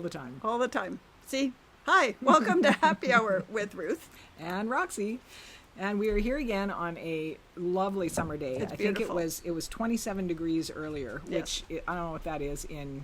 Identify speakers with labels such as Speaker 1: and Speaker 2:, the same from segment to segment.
Speaker 1: the time.
Speaker 2: All the time. See? Hi, welcome to Happy Hour with Ruth.
Speaker 1: And Roxy. And we are here again on a lovely summer day.
Speaker 2: It's
Speaker 1: I
Speaker 2: beautiful.
Speaker 1: think it was 27 degrees earlier,
Speaker 2: Yes.
Speaker 1: which I don't know what that is in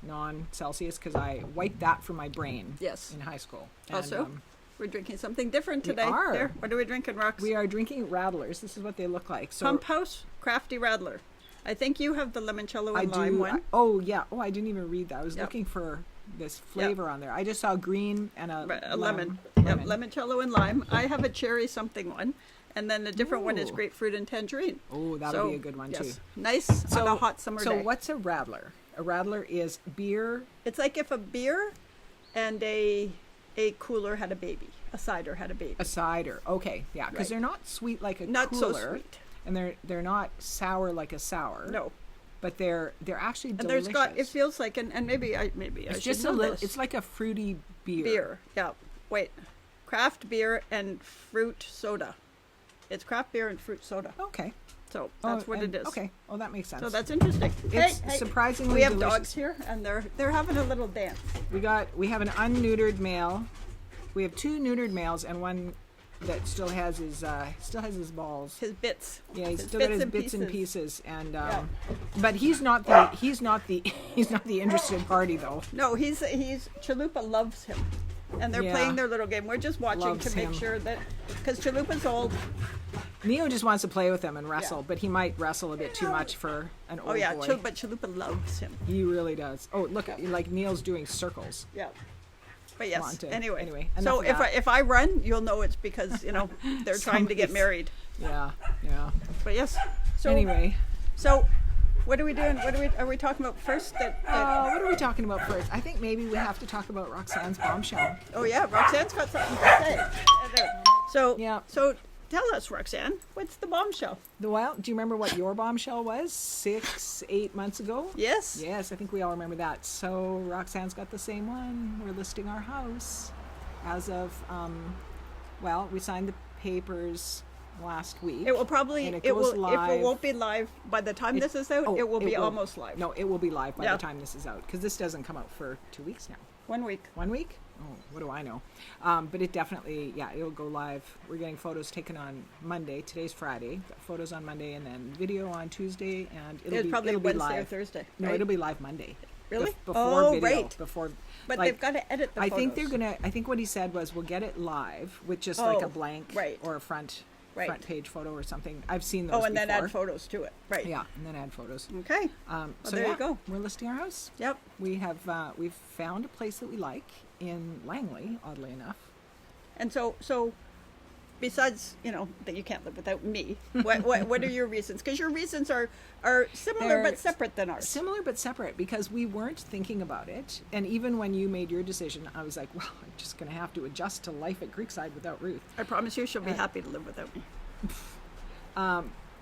Speaker 1: non-Celsius because I wiped that from my brain
Speaker 2: Yes.
Speaker 1: in high school. And,
Speaker 2: Also, we're drinking something different today.
Speaker 1: We are.
Speaker 2: There. What are we drinking, Rox?
Speaker 1: We are drinking Radlers. This is what they look like. So
Speaker 2: Pump House Crafty Radler. I think you have the limoncello and lime one.
Speaker 1: Oh, yeah. Oh, I didn't even read that. I was
Speaker 2: Yep.
Speaker 1: looking for this flavor on there. I just saw green and a
Speaker 2: lemon.
Speaker 1: lemon.
Speaker 2: Yep, limoncello and lime. I have a cherry something one. And then a different one is
Speaker 1: Ooh.
Speaker 2: grapefruit and tangerine.
Speaker 1: Oh, that'll be a good one too.
Speaker 2: Nice on a hot summer day.
Speaker 1: So what's a Radler? A Radler is beer.
Speaker 2: It's like if a beer and a cooler had a baby. A cider had a baby.
Speaker 1: A cider. Okay, yeah, because
Speaker 2: Right.
Speaker 1: they're not sweet like a
Speaker 2: Not
Speaker 1: cooler.
Speaker 2: so sweet.
Speaker 1: And they're not sour like a sour.
Speaker 2: No.
Speaker 1: But they're actually
Speaker 2: And
Speaker 1: delicious.
Speaker 2: it feels like, and maybe I
Speaker 1: it's
Speaker 2: should
Speaker 1: just
Speaker 2: know
Speaker 1: a little.
Speaker 2: this.
Speaker 1: It's like a fruity beer.
Speaker 2: Beer. Yeah. Wait. Craft beer and fruit soda. It's craft beer and fruit soda.
Speaker 1: Okay.
Speaker 2: So that's what it is.
Speaker 1: Okay. Oh, that makes sense.
Speaker 2: So that's interesting.
Speaker 1: It's
Speaker 2: Hey,
Speaker 1: surprisingly
Speaker 2: we have
Speaker 1: delicious.
Speaker 2: dogs here, and they're having a little dance.
Speaker 1: We have an unneutered male. We have two neutered males and one that still has his balls.
Speaker 2: His bits.
Speaker 1: Yeah, he's
Speaker 2: His
Speaker 1: still got his
Speaker 2: and
Speaker 1: bits and pieces, and
Speaker 2: Yeah.
Speaker 1: but he's not the interested party though.
Speaker 2: No, he's Chalupa loves him, and they're
Speaker 1: Yeah.
Speaker 2: playing their little game. We're just watching
Speaker 1: Loves
Speaker 2: to make
Speaker 1: him.
Speaker 2: sure that because Chalupa's old.
Speaker 1: Neo just wants to play with him and wrestle,
Speaker 2: Yeah.
Speaker 1: but he might wrestle a bit too much for an old
Speaker 2: Oh yeah,
Speaker 1: boy.
Speaker 2: but Chalupa loves him.
Speaker 1: He really does. Oh, look, like Neil's doing circles.
Speaker 2: Yeah. But yes.
Speaker 1: Wanted.
Speaker 2: Anyway.
Speaker 1: Enough
Speaker 2: So
Speaker 1: of
Speaker 2: if
Speaker 1: that.
Speaker 2: if I run, you'll know it's because they're trying to get
Speaker 1: Somebody's-
Speaker 2: married.
Speaker 1: Yeah.
Speaker 2: But yes. So
Speaker 1: Anyway,
Speaker 2: So, what are we doing? Are we talking about first?
Speaker 1: what are we talking about first? I think maybe we have to talk about Roxanne's bombshell.
Speaker 2: Oh yeah, Roxanne's got something to say. So
Speaker 1: Yeah.
Speaker 2: So tell us, Roxanne, what's the bombshell?
Speaker 1: Well, do you remember what your bombshell was 8 months ago?
Speaker 2: Yes.
Speaker 1: Yes, I think we all remember that. So Roxanne's got the same one. We're listing our house as of, we signed the papers last week.
Speaker 2: It will probably
Speaker 1: And it
Speaker 2: it
Speaker 1: goes
Speaker 2: will
Speaker 1: live.
Speaker 2: if it won't be live by the time this is out. It will be almost live.
Speaker 1: No, it will be live by
Speaker 2: Yeah.
Speaker 1: the time this is out because this doesn't come out for 2 weeks now.
Speaker 2: 1 week.
Speaker 1: 1 week? Oh, what do I know? But it definitely, it'll go live. We're getting photos taken on Monday. Today's Friday. Got photos on Monday and then video on Tuesday, and
Speaker 2: It's probably
Speaker 1: it'll be
Speaker 2: Wednesday
Speaker 1: live.
Speaker 2: or Thursday.
Speaker 1: No,
Speaker 2: right?
Speaker 1: it'll be live Monday.
Speaker 2: Really?
Speaker 1: Before
Speaker 2: Oh,
Speaker 1: video.
Speaker 2: right.
Speaker 1: Before.
Speaker 2: But
Speaker 1: like,
Speaker 2: they've got to edit the
Speaker 1: I
Speaker 2: photos.
Speaker 1: think they're gonna. I think what he said was we'll get it live with just like
Speaker 2: Oh,
Speaker 1: a blank
Speaker 2: right.
Speaker 1: or a front
Speaker 2: Right.
Speaker 1: page photo or something. I've seen those.
Speaker 2: Oh, and then
Speaker 1: before.
Speaker 2: add photos to it. Right.
Speaker 1: Yeah, and then add photos.
Speaker 2: Okay.
Speaker 1: So
Speaker 2: there you go.
Speaker 1: We're listing our house.
Speaker 2: Yep.
Speaker 1: We have we've found a place that we like in Langley, oddly enough.
Speaker 2: And so besides, that you can't live without me, what are your reasons? Because your reasons are similar
Speaker 1: They're
Speaker 2: but separate than ours.
Speaker 1: Similar but separate because we weren't thinking about it. And even when you made your decision, I was like, well, I'm just going to have to adjust to life at Creekside without Ruth.
Speaker 2: I promise you she'll be happy to live without me.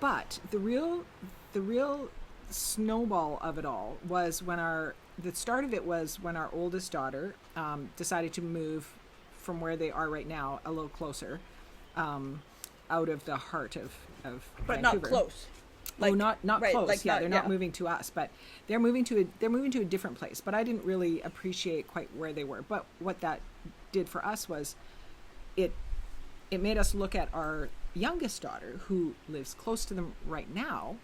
Speaker 1: But the real snowball of it all was the start of it was when our oldest daughter decided to move from where they are right now a little closer, out of the heart of
Speaker 2: But
Speaker 1: Vancouver.
Speaker 2: not close.
Speaker 1: Not
Speaker 2: right,
Speaker 1: close.
Speaker 2: like
Speaker 1: They're not moving to us, but they're moving to a different place. But I didn't really appreciate quite where they were. But what that did for us was, it made us look at our youngest daughter, who lives close to them right now.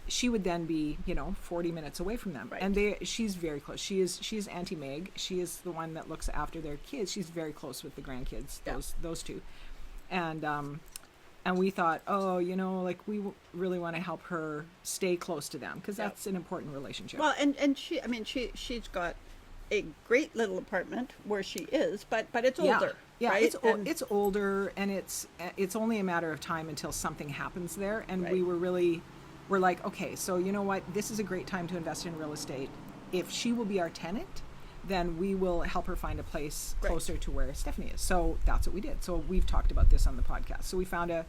Speaker 1: She would then be 40 minutes away from them,
Speaker 2: Right.
Speaker 1: and she's very close. She's Auntie Meg. She is the one that looks after their kids. She's very close with the grandkids.
Speaker 2: Yeah.
Speaker 1: Those two, and we thought, we really want to help her stay close to them because that's an important relationship.
Speaker 2: Well, and she's got a great little apartment where she is, but it's older.
Speaker 1: Yeah,
Speaker 2: right?
Speaker 1: it's older, and it's only a matter of time until something happens there. And
Speaker 2: Right.
Speaker 1: we're like, okay, so you know what? This is a great time to invest in real estate. If she will be our tenant, then we will help her find a place
Speaker 2: Right.
Speaker 1: closer to where Stephanie is. So that's what we did. So we've talked about this on the podcast. So we found a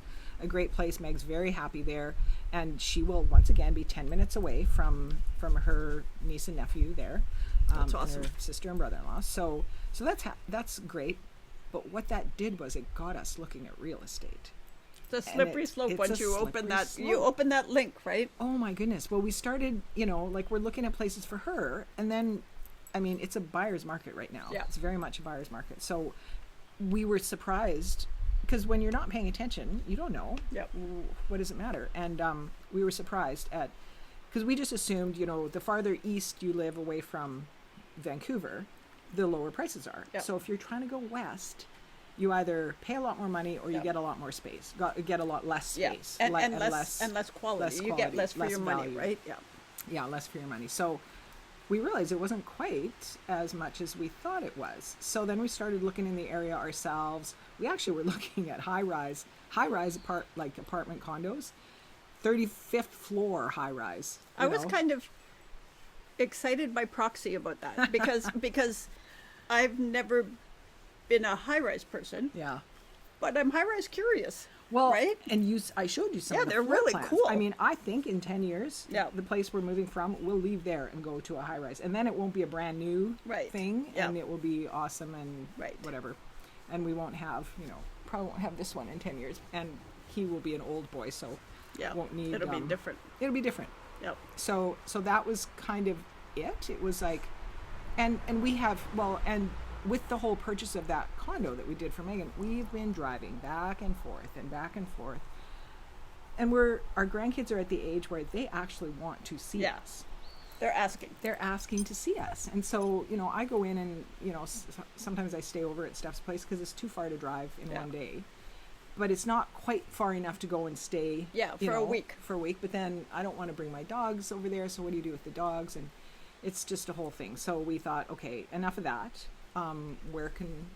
Speaker 1: great place. Meg's very happy there, and she will once again be 10 minutes away from her niece and nephew there.
Speaker 2: That's
Speaker 1: and
Speaker 2: awesome.
Speaker 1: her sister and brother-in-law. So that's great. But what that did was it got us looking at real estate.
Speaker 2: It's a slippery slope
Speaker 1: it's
Speaker 2: once
Speaker 1: a
Speaker 2: you open
Speaker 1: slippery
Speaker 2: that.
Speaker 1: slope.
Speaker 2: You open that link, right?
Speaker 1: Oh my goodness. Well, we started, we're looking at places for her, and then I mean, it's a buyer's market right now.
Speaker 2: Yeah.
Speaker 1: It's very much a buyer's market. So we were surprised because when you're not paying attention, you don't know.
Speaker 2: Yep.
Speaker 1: What does it matter? And we were surprised at, because we just assumed, you know, the farther east you live away from Vancouver, the lower prices are.
Speaker 2: Yep.
Speaker 1: So if you're trying to go west, you either pay a lot more money or you
Speaker 2: Yep.
Speaker 1: get a lot more space, get a lot less space.
Speaker 2: And,
Speaker 1: le-
Speaker 2: and less quality.
Speaker 1: less
Speaker 2: You get
Speaker 1: quality,
Speaker 2: less for
Speaker 1: less
Speaker 2: your money,
Speaker 1: value.
Speaker 2: right? Yeah.
Speaker 1: Yeah, less for your money. So we realized it wasn't quite as much as we thought it was. So then we started looking in the area ourselves. We actually were looking at high-rise apartment condos, 35th floor high-rise.
Speaker 2: I was kind of excited by proxy about that because I've never been a high-rise person,
Speaker 1: Yeah.
Speaker 2: but I'm high-rise curious.
Speaker 1: Well,
Speaker 2: right?
Speaker 1: And I showed you some
Speaker 2: Yeah,
Speaker 1: of the
Speaker 2: they're
Speaker 1: floor
Speaker 2: really
Speaker 1: plans.
Speaker 2: cool.
Speaker 1: I mean, I think in 10 years,
Speaker 2: Yeah.
Speaker 1: the place we're moving from, we'll leave there and go to a high-rise. And then it won't be a brand new
Speaker 2: Right.
Speaker 1: thing,
Speaker 2: Yeah.
Speaker 1: and it will be awesome and
Speaker 2: Right.
Speaker 1: whatever. And we won't have, probably won't have this one in 10 years. And he will be an old boy, so
Speaker 2: Yeah,
Speaker 1: won't need...
Speaker 2: it'll be different.
Speaker 1: It'll be different.
Speaker 2: Yep.
Speaker 1: So that was kind of it. It was like, and we have, and with the whole purchase of that condo that we did for Megan, we've been driving back and forth and back and forth. And our grandkids are at the age where they actually want to see
Speaker 2: Yeah.
Speaker 1: us.
Speaker 2: They're asking.
Speaker 1: They're asking to see us. And so, I go in and, sometimes I stay over at Steph's place because it's too far to drive in
Speaker 2: Yeah.
Speaker 1: one day. But it's not quite far enough to go and stay.
Speaker 2: Yeah, for a week.
Speaker 1: For a week. But then I don't want to bring my dogs over there. So what do you do with the dogs? And it's just a whole thing. So we thought, okay, enough of that.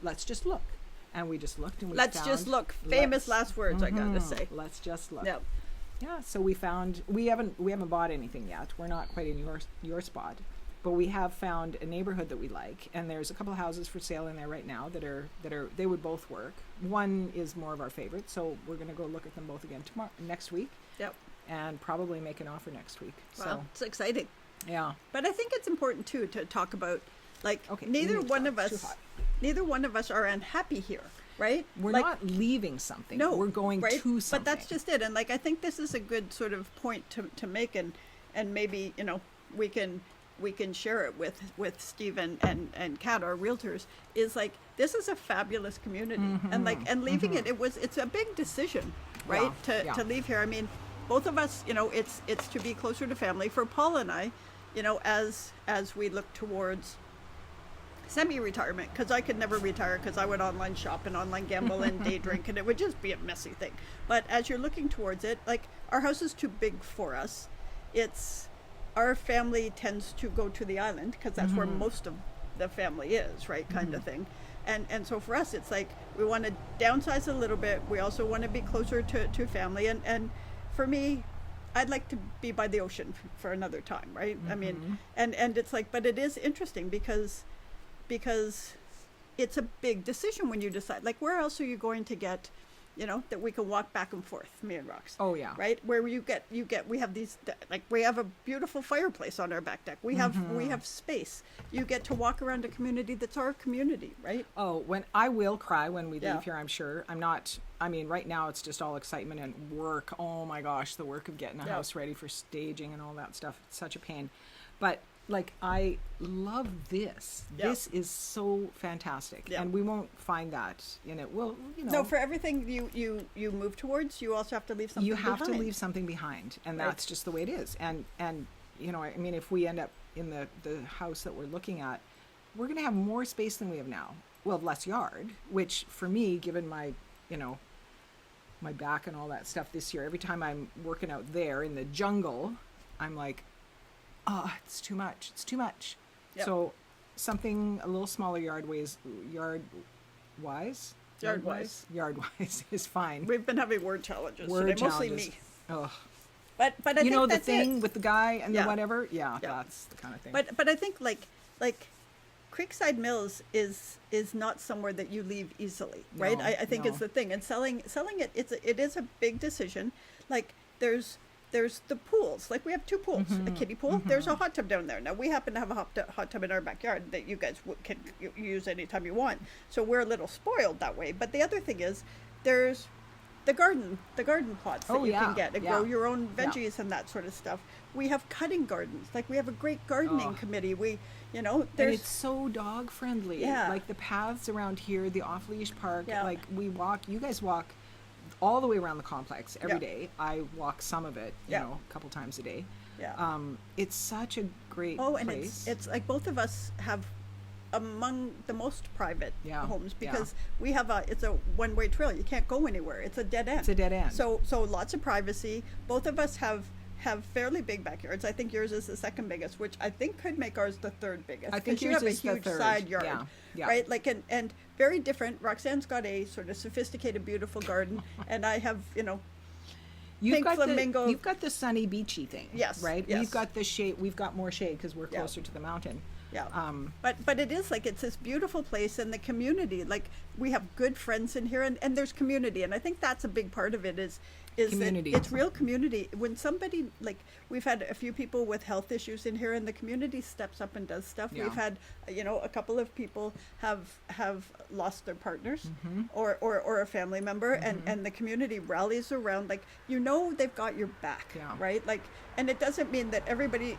Speaker 1: Let's just look. And we just looked and we
Speaker 2: Let's
Speaker 1: found...
Speaker 2: just look. Famous last words, I gotta
Speaker 1: Mhm.
Speaker 2: say.
Speaker 1: Let's just look.
Speaker 2: Yep.
Speaker 1: Yeah, so we haven't bought anything yet. We're not quite in your spot, but we have found a neighborhood that we like, and there's a couple of houses for sale in there right now that are they would both work. One is more of our favorite, so we're gonna go look at them both again next week,
Speaker 2: Yep.
Speaker 1: and probably make an offer next week.
Speaker 2: Wow,
Speaker 1: So
Speaker 2: it's exciting.
Speaker 1: yeah,
Speaker 2: But I think it's important too to talk about, like,
Speaker 1: okay.
Speaker 2: neither
Speaker 1: we need
Speaker 2: one
Speaker 1: to
Speaker 2: of
Speaker 1: talk. It's
Speaker 2: us,
Speaker 1: too
Speaker 2: neither one of us are unhappy here, right?
Speaker 1: We're
Speaker 2: Like,
Speaker 1: not leaving something.
Speaker 2: No,
Speaker 1: we're going
Speaker 2: right?
Speaker 1: to something.
Speaker 2: But that's just it. And like, I think this is a good sort of point to make, and maybe we can share it with Steve and Kat, our realtors. Is like, this is a fabulous community, and like, and leaving it's a big decision, right?
Speaker 1: Yeah.
Speaker 2: To leave here. I mean, both of us, it's to be closer to family. For Paul and I, as we look towards semi-retirement, because I could never retire because I would online shop and online gamble and day drink, and it would just be a messy thing. But as you're looking towards it, like, our house is too big for us. Our family tends to go to the island because that's where most of the family is, right, kind of thing. And so for us, it's like, we want to downsize a little bit. We also want to be closer to family. And for me, I'd like to be by the ocean for another time, right? I mean, and it's like, but it is interesting because it's a big decision when you decide, like, where else are you going to get, that we can walk back and forth, me and Rox.
Speaker 1: Oh yeah.
Speaker 2: Right? Where we have these, like, we have a beautiful fireplace on our back deck. We have space. You get to walk around a community that's our community, right?
Speaker 1: Oh, when I will cry when we
Speaker 2: Yeah.
Speaker 1: leave here, I'm sure. I mean, right now it's just all excitement and work. Oh my gosh, the work of getting a
Speaker 2: Yeah.
Speaker 1: house ready for staging and all that stuff. It's such a pain. But like, I love this.
Speaker 2: Yeah.
Speaker 1: This is so fantastic.
Speaker 2: Yeah.
Speaker 1: And we won't find that in it. Well,
Speaker 2: No, for everything you move towards, you also have to leave something
Speaker 1: you have
Speaker 2: behind.
Speaker 1: to leave something behind, and
Speaker 2: Right.
Speaker 1: that's just the way it is. And I mean, if we end up in the house that we're looking at, we're going to have more space than we have now. Well, less yard, which for me, given my my back and all that stuff this year, every time I'm working out there in the jungle, I'm like, oh, it's too much. It's too much.
Speaker 2: Yep.
Speaker 1: So something a little smaller yard-wise is fine.
Speaker 2: We've been having word challenges
Speaker 1: Word
Speaker 2: today, mostly
Speaker 1: challenges.
Speaker 2: me.
Speaker 1: Ugh.
Speaker 2: But I think
Speaker 1: the
Speaker 2: that's
Speaker 1: thing
Speaker 2: it.
Speaker 1: with the guy and
Speaker 2: Yeah.
Speaker 1: the whatever? Yeah,
Speaker 2: Yeah.
Speaker 1: that's the kind of thing.
Speaker 2: But I think like Creekside Mills is not somewhere that you leave easily, right?
Speaker 1: No,
Speaker 2: I think
Speaker 1: no.
Speaker 2: it's the thing. And selling it, it is a big decision. Like, there's the pools. Like, we have two pools, a kiddie pool. There's a hot tub down there. Now, we happen to have a hot tub in our backyard that you guys can use anytime you want. So we're a little spoiled that way. But the other thing is, there's the garden plots that you can get and grow your own veggies and that sort of stuff. We have cutting gardens. Like, we have a great gardening committee. You know,
Speaker 1: And
Speaker 2: there's
Speaker 1: it's so dog friendly.
Speaker 2: Yeah.
Speaker 1: Like the paths around here, the off leash park.
Speaker 2: Yeah.
Speaker 1: Like you guys walk all the way around the complex every
Speaker 2: Yeah.
Speaker 1: day. I walk some of it,
Speaker 2: Yeah.
Speaker 1: a couple times a day.
Speaker 2: yeah.
Speaker 1: It's such a great
Speaker 2: And
Speaker 1: place.
Speaker 2: it's like both of us have among the most private
Speaker 1: Yeah,
Speaker 2: homes
Speaker 1: yeah.
Speaker 2: because we have it's a one-way trail. You can't go anywhere. It's a dead end.
Speaker 1: It's a dead end.
Speaker 2: So lots of privacy. Both of us have fairly big backyards. I think yours is the second biggest, which I think could make ours the third biggest.
Speaker 1: I think
Speaker 2: 'cause you
Speaker 1: yours
Speaker 2: have
Speaker 1: is
Speaker 2: a
Speaker 1: the
Speaker 2: huge
Speaker 1: third.
Speaker 2: side yard,
Speaker 1: Yeah, yeah.
Speaker 2: right? Like and very different. Roxanne's got a sort of sophisticated, beautiful garden, and I have pink flamingo.
Speaker 1: You've got the sunny beachy thing.
Speaker 2: Yes,
Speaker 1: Right?
Speaker 2: yes.
Speaker 1: We've got the shade. We've got more shade because we're
Speaker 2: Yeah.
Speaker 1: closer to the mountain.
Speaker 2: Yeah.
Speaker 1: Um,
Speaker 2: But it is like it's this beautiful place and the community. Like we have good friends in here and there's community. And I think that's a big part of it is
Speaker 1: Community.
Speaker 2: that it's real community. When somebody like we've had a few people with health issues in here and the community steps up and does stuff.
Speaker 1: Yeah.
Speaker 2: We've had a couple of people have lost their partners
Speaker 1: Mm-hmm.
Speaker 2: or a family member and the community rallies around like they've got your back.
Speaker 1: Yeah.
Speaker 2: Right? Like and it doesn't mean that everybody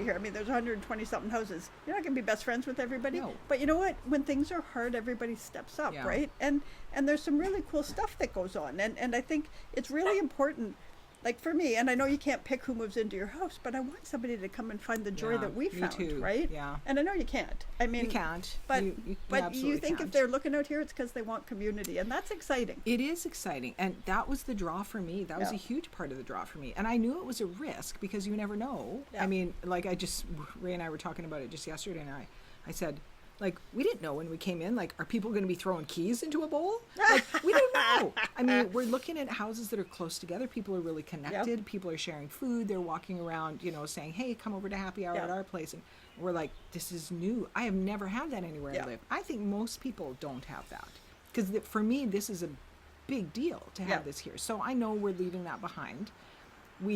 Speaker 2: here, I mean there's 120 something houses. You're not gonna be best friends with everybody.
Speaker 1: No.
Speaker 2: But you know what? When things are hard, everybody steps up,
Speaker 1: Yeah.
Speaker 2: right? And there's some really cool stuff that goes on. And I think it's really important, like for me, and I know you can't pick who moves into your house, but I want somebody to come and find the joy
Speaker 1: Yeah,
Speaker 2: that we
Speaker 1: me
Speaker 2: found,
Speaker 1: too.
Speaker 2: right?
Speaker 1: Yeah.
Speaker 2: And I know you can't. I mean,
Speaker 1: you can't.
Speaker 2: But
Speaker 1: you
Speaker 2: but you
Speaker 1: absolutely
Speaker 2: think
Speaker 1: can't.
Speaker 2: if they're looking out here, it's because they want community, and that's exciting.
Speaker 1: It is exciting, and that was the draw for me. That was
Speaker 2: Yeah.
Speaker 1: a huge part of the draw for me, and I knew it was a risk because you never know.
Speaker 2: Yeah.
Speaker 1: I mean, like Ray and I were talking about it just yesterday, and I said, like, we didn't know when we came in, like, are people going to be throwing keys into a bowl? Like, we don't know. I mean, we're looking at houses that are close together. People are really connected. People are sharing food. They're walking around, saying, hey, come over to happy hour at our place. And we're like, this is new. I have never had that anywhere I live. I think most people don't have that. Because for me, this is a big deal to have this here. So I know we're leaving that behind.
Speaker 2: But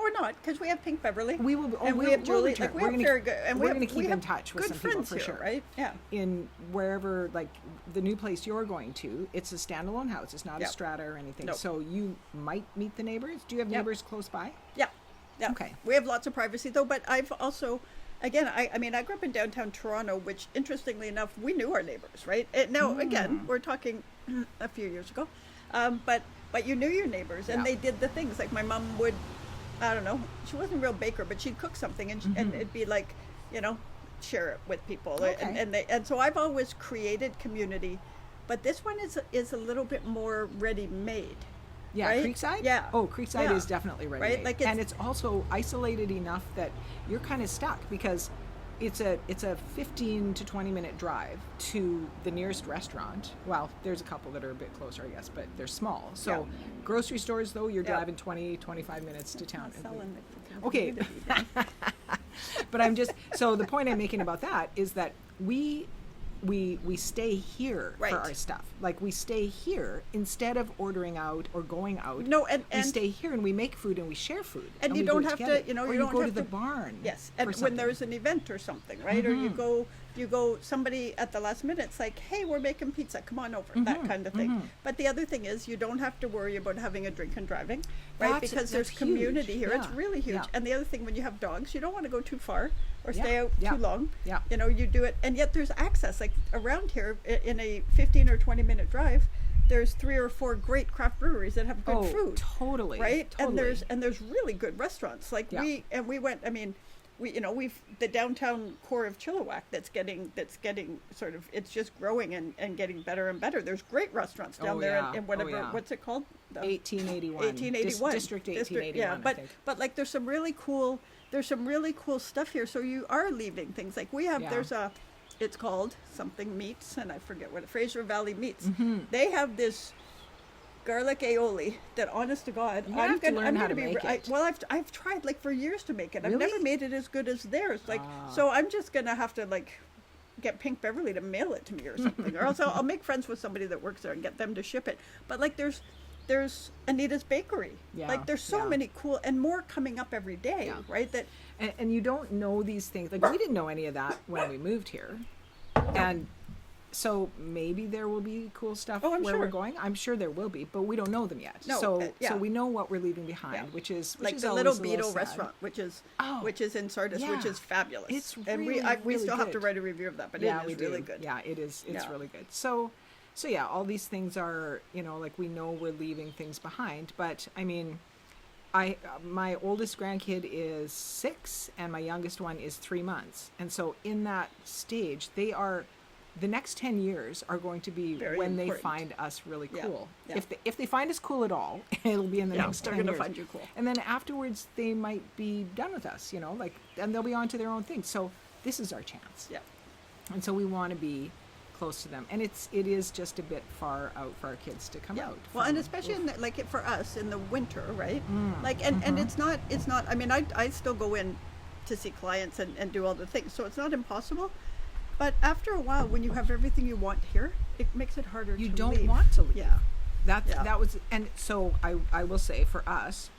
Speaker 2: we're not, because we have Pink Beverly.
Speaker 1: We will,
Speaker 2: and we have Julie. Like we
Speaker 1: we're
Speaker 2: have
Speaker 1: gonna,
Speaker 2: very good, and
Speaker 1: we're
Speaker 2: we
Speaker 1: going to keep
Speaker 2: have
Speaker 1: in touch with
Speaker 2: good
Speaker 1: some people
Speaker 2: friends
Speaker 1: for
Speaker 2: here,
Speaker 1: sure.
Speaker 2: right? Yeah.
Speaker 1: In wherever, like the new place you're going to, it's a standalone house. It's not a
Speaker 2: Yep.
Speaker 1: strata or anything.
Speaker 2: Nope.
Speaker 1: So you might meet the neighbors. Do you have
Speaker 2: Yep.
Speaker 1: neighbors close by?
Speaker 2: Yeah. Yeah.
Speaker 1: Okay.
Speaker 2: We have lots of privacy though, but I've also, again, I mean, I grew up in downtown Toronto, which interestingly enough, we knew our neighbors, right? Now, again, we're talking a few years ago, but you knew your neighbors and they did the things like my mom would, I don't know, she wasn't a real baker, but she'd cook something and it'd be like, share it with people.
Speaker 1: Okay.
Speaker 2: And so I've always created community, but this one is a little bit more ready-made.
Speaker 1: Yeah,
Speaker 2: right?
Speaker 1: Creekside?
Speaker 2: Yeah.
Speaker 1: Oh, Creekside
Speaker 2: Yeah.
Speaker 1: is definitely ready.
Speaker 2: Right? Like
Speaker 1: and it's also isolated enough that you're kind of stuck because it's a 15 to 20 minute drive to the nearest restaurant. Well, there's a couple that are a bit closer, I guess, but they're small. So grocery stores, though, you're driving 20, 25 minutes to town.
Speaker 2: Selling the
Speaker 1: Okay.
Speaker 2: community.
Speaker 1: But so the point I'm making about that is that we stay here
Speaker 2: Right.
Speaker 1: for our stuff. Like we stay here instead of ordering out or going out.
Speaker 2: No, and
Speaker 1: we stay here and we make food and we share food.
Speaker 2: And you
Speaker 1: we do
Speaker 2: don't
Speaker 1: it
Speaker 2: have to,
Speaker 1: together. Or
Speaker 2: you don't
Speaker 1: go
Speaker 2: have
Speaker 1: to the
Speaker 2: to-
Speaker 1: barn.
Speaker 2: Yes,
Speaker 1: for
Speaker 2: and when
Speaker 1: something.
Speaker 2: there's an event or something, right? Or you go somebody at the last minute, it's like, hey, we're making pizza, come on over, that kind of thing. But the other thing is you don't have to worry about having a drink and driving, right?
Speaker 1: That's
Speaker 2: Because there's
Speaker 1: huge.
Speaker 2: community here. It's
Speaker 1: Yeah.
Speaker 2: really huge.
Speaker 1: Yeah.
Speaker 2: And the other thing, when you have dogs, you don't want to go too far or stay
Speaker 1: Yeah.
Speaker 2: out
Speaker 1: Yeah.
Speaker 2: too long.
Speaker 1: Yeah.
Speaker 2: You do it, and yet there's access. Like around here, in a 15 or 20-minute drive, there's 3 or 4 great craft breweries that have good food.
Speaker 1: Totally.
Speaker 2: Right.
Speaker 1: Totally.
Speaker 2: And there's really good restaurants. Like
Speaker 1: Yeah.
Speaker 2: we went, I mean, we've the downtown core of Chilliwack that's getting sort of, it's just growing and getting better and better. There's great restaurants down
Speaker 1: Oh,
Speaker 2: there
Speaker 1: yeah.
Speaker 2: in whatever,
Speaker 1: Oh, yeah.
Speaker 2: what's it called?
Speaker 1: 1881.
Speaker 2: 1881.
Speaker 1: District 1881,
Speaker 2: yeah,
Speaker 1: I think.
Speaker 2: but like there's some really cool stuff here. So you are leaving things. Like we have,
Speaker 1: Yeah.
Speaker 2: it's called something meats, and I forget what, Fraser Valley Meats.
Speaker 1: Mm-hmm.
Speaker 2: They have this garlic aioli that, honest to God,
Speaker 1: You're gonna have to learn how to make it.
Speaker 2: I've tried like for years to make it. I've
Speaker 1: Really?
Speaker 2: never made it as good as theirs. Like, so I'm just gonna have to like get Pink Beverly to mail it to me or something, or else I'll make friends with somebody that works there and get them to ship it. But like there's Anita's Bakery.
Speaker 1: Yeah,
Speaker 2: Like there's so
Speaker 1: yeah.
Speaker 2: many cool and more coming up every day,
Speaker 1: Yeah.
Speaker 2: right? That
Speaker 1: And you don't know these things. Like we didn't know any of that when we moved here. And so maybe there will be cool stuff
Speaker 2: Oh, I'm
Speaker 1: where
Speaker 2: sure.
Speaker 1: we're going. I'm sure there will be, but we don't know them yet.
Speaker 2: No,
Speaker 1: So
Speaker 2: yeah.
Speaker 1: so we know what we're leaving behind,
Speaker 2: Yeah.
Speaker 1: which is
Speaker 2: like
Speaker 1: is
Speaker 2: the
Speaker 1: always
Speaker 2: Little
Speaker 1: a
Speaker 2: Beetle
Speaker 1: sad.
Speaker 2: restaurant, which is
Speaker 1: Oh,
Speaker 2: in Sardis, which
Speaker 1: yeah.
Speaker 2: is fabulous.
Speaker 1: It's
Speaker 2: and
Speaker 1: really,
Speaker 2: we
Speaker 1: really
Speaker 2: still have to
Speaker 1: good.
Speaker 2: write a review of that, but
Speaker 1: Yeah,
Speaker 2: it
Speaker 1: we
Speaker 2: is
Speaker 1: do.
Speaker 2: really good.
Speaker 1: Yeah, it is. It's
Speaker 2: Yeah.
Speaker 1: really good. So yeah, all these things are, like we know we're leaving things behind, but I mean, my oldest grandkid is 6 and my youngest one is 3 months. And so in that stage, the next 10 years are going to be
Speaker 2: Very
Speaker 1: when
Speaker 2: important.
Speaker 1: they find us really
Speaker 2: Yeah,
Speaker 1: cool.
Speaker 2: yeah.
Speaker 1: If they find us cool at all, it'll be in the
Speaker 2: Yeah,
Speaker 1: next
Speaker 2: they're
Speaker 1: 10
Speaker 2: gonna
Speaker 1: years.
Speaker 2: find you cool.
Speaker 1: And then afterwards they might be done with us, and they'll be on to their own thing. So this is our chance.
Speaker 2: Yeah.
Speaker 1: And so we want to be close to them. And it is just a bit far out for our kids to come
Speaker 2: Yeah.
Speaker 1: out.
Speaker 2: Well,
Speaker 1: from.
Speaker 2: and especially for us in the winter, right?
Speaker 1: Mm,
Speaker 2: And
Speaker 1: mm-hmm.
Speaker 2: it's not. I mean, I still go in to see clients and do all the things, so it's not impossible. But after a while, when you have everything you want here, it makes it harder.
Speaker 1: You
Speaker 2: to
Speaker 1: don't
Speaker 2: leave.
Speaker 1: want to leave.
Speaker 2: Yeah. Yeah.
Speaker 1: That was, and so I will say for us,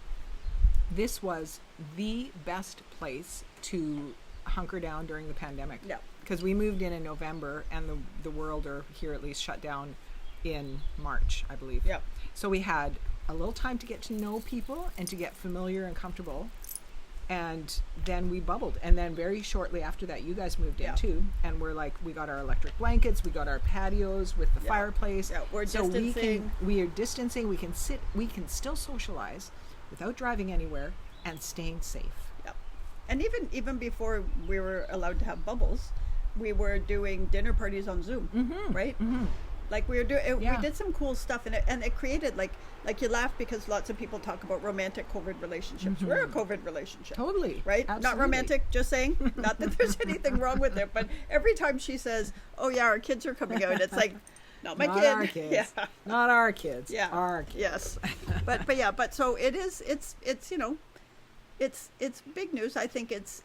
Speaker 1: this was the best place to hunker down during the pandemic.
Speaker 2: Yeah.
Speaker 1: Because we moved in November, and the world, or here at least, shut down in March, I believe.
Speaker 2: Yeah.
Speaker 1: So we had a little time to get to know people and to get familiar and comfortable. And then we bubbled. And then very shortly after that, you guys moved in
Speaker 2: Yeah.
Speaker 1: too. And we got our electric blankets, we got our patios with the
Speaker 2: Yeah.
Speaker 1: fireplace.
Speaker 2: Yeah, we're
Speaker 1: so
Speaker 2: distancing.
Speaker 1: we are distancing. We can still socialize without driving anywhere and staying safe.
Speaker 2: Yeah. And even before we were allowed to have bubbles, we were doing dinner parties on Zoom, right?
Speaker 1: Mm-hmm.
Speaker 2: Like we were doing,
Speaker 1: Yeah.
Speaker 2: we did some cool stuff, and it created like you laugh because lots of people talk about romantic COVID relationships. We're a COVID relationship,
Speaker 1: Totally.
Speaker 2: right? Not
Speaker 1: Absolutely.
Speaker 2: romantic, just saying. Not that there's anything wrong with it, but every time she says, "Oh yeah, our kids are coming out," it's like, not my
Speaker 1: Not
Speaker 2: kid.
Speaker 1: our kids.
Speaker 2: Yeah.
Speaker 1: Not our kids.
Speaker 2: Yeah.
Speaker 1: Our kids.
Speaker 2: Yes. but so it is. It's it's big news. I think it's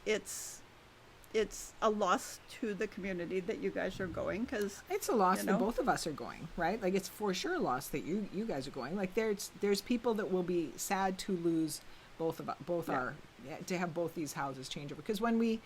Speaker 2: a loss to the community that you guys are going, because
Speaker 1: It's a loss
Speaker 2: You
Speaker 1: that
Speaker 2: know?
Speaker 1: both of us are going, right? Like it's for sure a loss that you guys are going. Like there's people that will be sad to lose both
Speaker 2: Yeah.
Speaker 1: to have both these houses change over. Because when we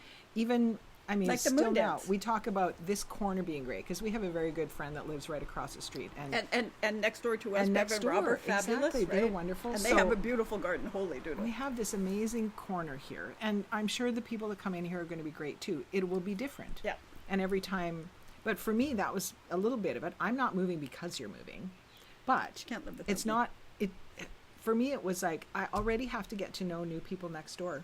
Speaker 2: Like the
Speaker 1: still
Speaker 2: moon
Speaker 1: now
Speaker 2: dance.
Speaker 1: we talk about this corner being great because we have a very good friend that lives right across the street,
Speaker 2: and next door to us,
Speaker 1: And
Speaker 2: Bev
Speaker 1: next
Speaker 2: and Rob
Speaker 1: door,
Speaker 2: are fabulous.
Speaker 1: exactly. They're
Speaker 2: right?
Speaker 1: wonderful.
Speaker 2: and they
Speaker 1: So-
Speaker 2: have a beautiful garden. Holy doodle.
Speaker 1: we have this amazing corner here, and I'm sure the people that come in here are going to be great too. It will be different.
Speaker 2: Yeah.
Speaker 1: And every time, but for me, that was a little bit of it. I'm not moving because you're moving, but
Speaker 2: You can't live without
Speaker 1: it's
Speaker 2: me.
Speaker 1: not, for me, it was like, I already have to get to know new people next door.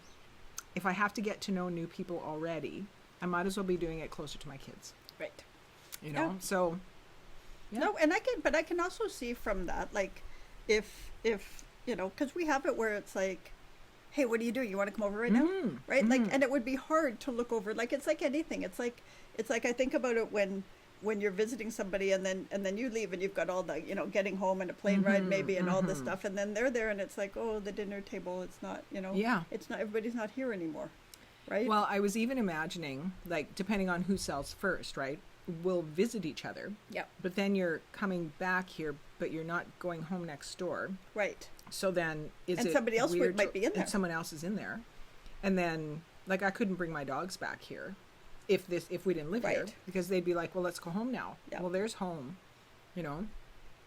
Speaker 1: If I have to get to know new people already, I might as well be doing it closer to my kids,
Speaker 2: Right.
Speaker 1: you know?
Speaker 2: Yeah.
Speaker 1: So, yeah.
Speaker 2: No, and I can also see from that, like, if because we have it where it's like, hey, what are you doing? You want to come over right now?
Speaker 1: Mhm,
Speaker 2: Right? Like,
Speaker 1: mhm.
Speaker 2: and it would be hard to look over. Like, it's like anything. It's like I think about it when you're visiting somebody and then you leave and you've got all the, getting home and a plane ride
Speaker 1: Mhm,
Speaker 2: maybe and all this
Speaker 1: mhm.
Speaker 2: stuff, and then they're there and it's like, oh, the dinner table, it's not,
Speaker 1: Yeah.
Speaker 2: it's not, everybody's not here anymore. Right?
Speaker 1: Well, I was even imagining, like, depending on who sells first, right? We'll visit each other.
Speaker 2: Yeah.
Speaker 1: But then you're coming back here, but you're not going home next door.
Speaker 2: Right.
Speaker 1: So then is
Speaker 2: And
Speaker 1: it
Speaker 2: somebody else
Speaker 1: weird
Speaker 2: might be in there.
Speaker 1: And someone else is in there. And then, like, I couldn't bring my dogs back here if we didn't live here,
Speaker 2: Right.
Speaker 1: because they'd be like, well, let's go home now.
Speaker 2: Yeah.
Speaker 1: Well, there's home,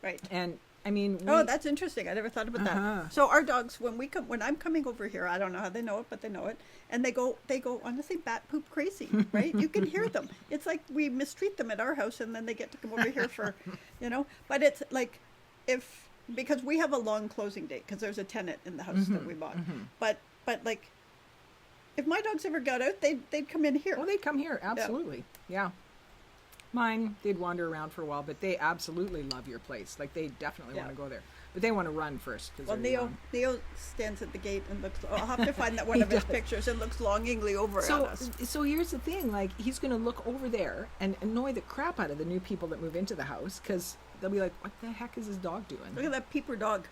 Speaker 2: Right.
Speaker 1: And I mean,
Speaker 2: Oh, that's interesting. I never thought about
Speaker 1: Uh-huh.
Speaker 2: that. So our dogs, when I'm coming over here, I don't know how they know it, but they know it, and they go honestly bat poop crazy, right? You can hear them. It's like we mistreat them at our house, and then they get to come over here for, But it's like because we have a long closing date because there's a tenant in the house that we bought, but like if my dogs ever got out, they'd come in here.
Speaker 1: Oh, they'd come here. Absolutely. Yeah. Mine, they'd wander around for a while, but they absolutely love your place. Like, they definitely
Speaker 2: Yeah.
Speaker 1: want to go there. But they want to run first.
Speaker 2: Well, Neo stands at the gate and looks. I'll have to find that one
Speaker 1: He
Speaker 2: of his
Speaker 1: does.
Speaker 2: pictures and looks longingly over at us.
Speaker 1: So here's the thing. Like, he's going to look over there and annoy the crap out of the new people that move into the house, because they'll be like, what the heck is his dog doing?
Speaker 2: Look at that peeper dog.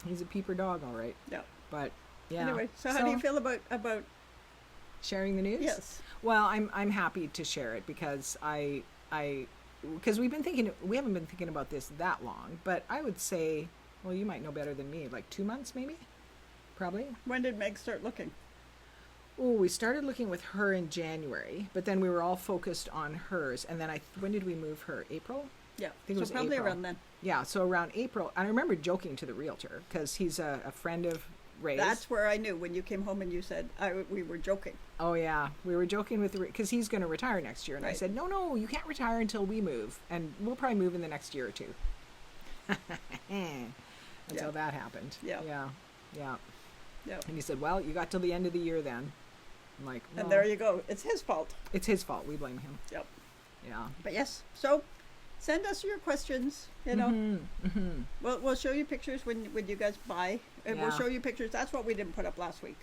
Speaker 1: He's a peeper dog, all right.
Speaker 2: Yeah.
Speaker 1: But, yeah.
Speaker 2: Anyway, so how do you feel about?
Speaker 1: sharing the news?
Speaker 2: Yes.
Speaker 1: Well, I'm happy to share it because because we haven't been thinking about this that long, but I would say, well, you might know better than me, like 2 months maybe, probably.
Speaker 2: When did Meg start looking?
Speaker 1: Oh, we started looking with her in January, but then we were all focused on hers. And then when did we move her? April?
Speaker 2: Yeah.
Speaker 1: think it
Speaker 2: So
Speaker 1: was
Speaker 2: probably
Speaker 1: April.
Speaker 2: around then.
Speaker 1: Yeah, so around April. And I remember joking to the realtor because he's a friend of Ray's.
Speaker 2: That's where I knew when you came home and you said we were joking.
Speaker 1: Oh, yeah. We were joking with because he's going to retire next year. And I
Speaker 2: Right.
Speaker 1: said, no, you can't retire until we move. And we'll probably move in the next year or two. Until
Speaker 2: Yeah.
Speaker 1: that happened.
Speaker 2: Yeah.
Speaker 1: Yeah. Yeah.
Speaker 2: Yeah.
Speaker 1: And he said, well, you got till the end of the year then. I'm like,
Speaker 2: And
Speaker 1: well,
Speaker 2: there you go. It's his fault.
Speaker 1: it's his fault. We blame him.
Speaker 2: Yep.
Speaker 1: Yeah.
Speaker 2: But yes, so send us your questions. You know,
Speaker 1: Mm-hmm.
Speaker 2: we'll show you pictures when you guys buy, and we'll
Speaker 1: Yeah.
Speaker 2: show you pictures. That's what we didn't put up last week.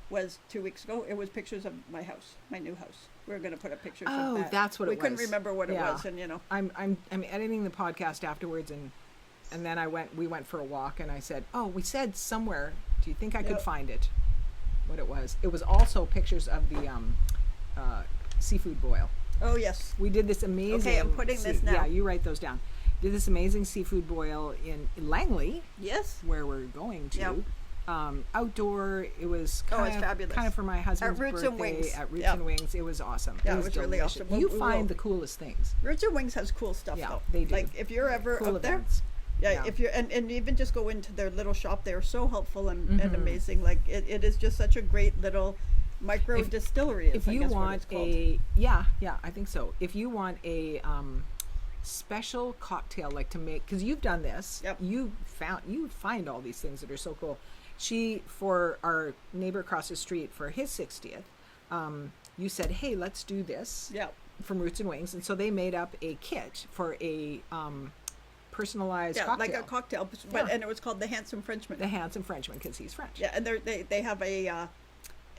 Speaker 2: Was 2 weeks ago. It was pictures of my house, my new house. We were going to put up pictures
Speaker 1: Oh,
Speaker 2: of that.
Speaker 1: that's what
Speaker 2: we
Speaker 1: it
Speaker 2: couldn't
Speaker 1: was.
Speaker 2: remember what
Speaker 1: Yeah.
Speaker 2: it was, and you know.
Speaker 1: I'm editing the podcast afterwards, and then we went for a walk, and I said, oh, we said somewhere. Do you think I could
Speaker 2: Yep.
Speaker 1: find it? What it was? It was also pictures of the seafood boil.
Speaker 2: Oh yes.
Speaker 1: We did this amazing.
Speaker 2: Okay, I'm putting this now.
Speaker 1: Yeah, you write those down. Did this amazing seafood boil in Langley,
Speaker 2: Yes.
Speaker 1: where we're going to.
Speaker 2: Yep.
Speaker 1: Outdoor. It was
Speaker 2: Oh,
Speaker 1: kind
Speaker 2: it's
Speaker 1: of
Speaker 2: fabulous.
Speaker 1: kind of for my husband's
Speaker 2: Roots
Speaker 1: birthday
Speaker 2: and Wings.
Speaker 1: at Roots
Speaker 2: Yep.
Speaker 1: and Wings. It was awesome.
Speaker 2: Yeah, it was really
Speaker 1: delicious.
Speaker 2: awesome.
Speaker 1: You
Speaker 2: We
Speaker 1: find
Speaker 2: will-
Speaker 1: the coolest things.
Speaker 2: Roots and Wings has cool stuff
Speaker 1: Yeah,
Speaker 2: though.
Speaker 1: they do.
Speaker 2: Like if you're ever
Speaker 1: Cool
Speaker 2: up there,
Speaker 1: events.
Speaker 2: yeah,
Speaker 1: Yeah.
Speaker 2: if you're and even just go into their little shop, they are so helpful and
Speaker 1: Mhm.
Speaker 2: amazing. Like it is just such a great little micro
Speaker 1: If-
Speaker 2: distillery. Is,
Speaker 1: If
Speaker 2: I
Speaker 1: you
Speaker 2: guess what
Speaker 1: want
Speaker 2: it's called.
Speaker 1: I think so. If you want a special cocktail, like to make, because you've done this,
Speaker 2: Yep.
Speaker 1: you find all these things that are so cool. For our neighbor across the street for his 60th, you said, hey, let's do this
Speaker 2: Yeah.
Speaker 1: from Roots and Wings, and so they made up a kit for a personalized
Speaker 2: Yeah,
Speaker 1: cocktail.
Speaker 2: like a cocktail, but
Speaker 1: Yeah.
Speaker 2: and it was called the Handsome Frenchman.
Speaker 1: The Handsome Frenchman, because he's French.
Speaker 2: Yeah, and they have a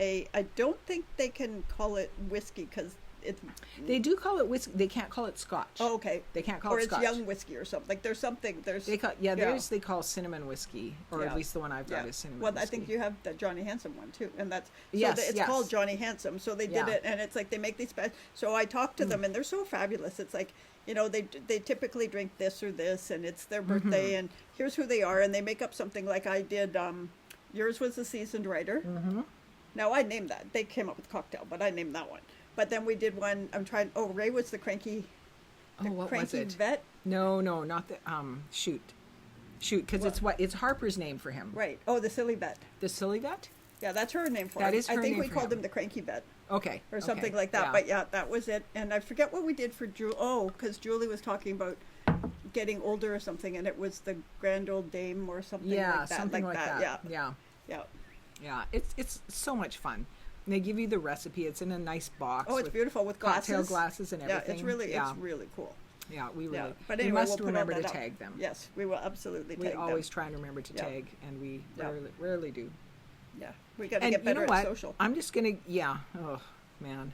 Speaker 2: I don't think they can call it whiskey because it's
Speaker 1: They do call it whiskey. They can't call it Scotch.
Speaker 2: oh, okay,
Speaker 1: They can't call
Speaker 2: or
Speaker 1: it
Speaker 2: it's
Speaker 1: Scotch.
Speaker 2: young whiskey or something. Like there's something
Speaker 1: They call cinnamon whiskey, or
Speaker 2: Yeah.
Speaker 1: at least the one I've got
Speaker 2: yeah.
Speaker 1: is cinnamon
Speaker 2: Well,
Speaker 1: whiskey.
Speaker 2: I think you have the Johnny Handsome one too, and that's
Speaker 1: Yes,
Speaker 2: it's
Speaker 1: yes.
Speaker 2: called Johnny Handsome. So they did
Speaker 1: Yeah.
Speaker 2: it, and it's like they make these so I talked to them, and they're so fabulous. It's like they typically drink this or this, and it's their birthday, and here's who they are, and they make up something like I did. Yours was the Seasoned Writer.
Speaker 1: Mm-hmm.
Speaker 2: Now I named that. They came up with cocktail, but I named that one. But then we did one. Ray was the cranky.
Speaker 1: Oh, what was
Speaker 2: cranky
Speaker 1: it?
Speaker 2: vet.
Speaker 1: No, not the shoot, because it's Harper's name for him.
Speaker 2: Right. Oh, the silly vet.
Speaker 1: The silly vet.
Speaker 2: Yeah, that's her name for
Speaker 1: That
Speaker 2: him.
Speaker 1: is
Speaker 2: I
Speaker 1: her
Speaker 2: think
Speaker 1: name
Speaker 2: we
Speaker 1: for
Speaker 2: called
Speaker 1: him.
Speaker 2: him the cranky vet.
Speaker 1: Okay.
Speaker 2: Or something
Speaker 1: okay,
Speaker 2: like that.
Speaker 1: yeah.
Speaker 2: But yeah, that was it. And I forget what we did for Julie. Oh, because Julie was talking about getting older or something, and it was the grand old dame or something
Speaker 1: Yeah,
Speaker 2: like that.
Speaker 1: something like that.
Speaker 2: Yeah,
Speaker 1: Yeah,
Speaker 2: yeah.
Speaker 1: yeah. It's so much fun. And they give you the recipe. It's in a nice box.
Speaker 2: Oh, it's
Speaker 1: with
Speaker 2: beautiful with glasses.
Speaker 1: cocktail glasses and everything.
Speaker 2: Yeah, it's really cool.
Speaker 1: Yeah, we really.
Speaker 2: Yeah, but
Speaker 1: we
Speaker 2: anyway,
Speaker 1: must
Speaker 2: we'll put all
Speaker 1: remember
Speaker 2: that
Speaker 1: to
Speaker 2: up.
Speaker 1: tag them.
Speaker 2: Yes, we will absolutely
Speaker 1: We
Speaker 2: tag
Speaker 1: always
Speaker 2: them.
Speaker 1: try and remember to
Speaker 2: Yeah.
Speaker 1: tag, and we
Speaker 2: Yeah.
Speaker 1: rarely do.
Speaker 2: Yeah, we got to
Speaker 1: And
Speaker 2: get
Speaker 1: you
Speaker 2: better
Speaker 1: know what?
Speaker 2: at social.
Speaker 1: I'm just gonna oh man,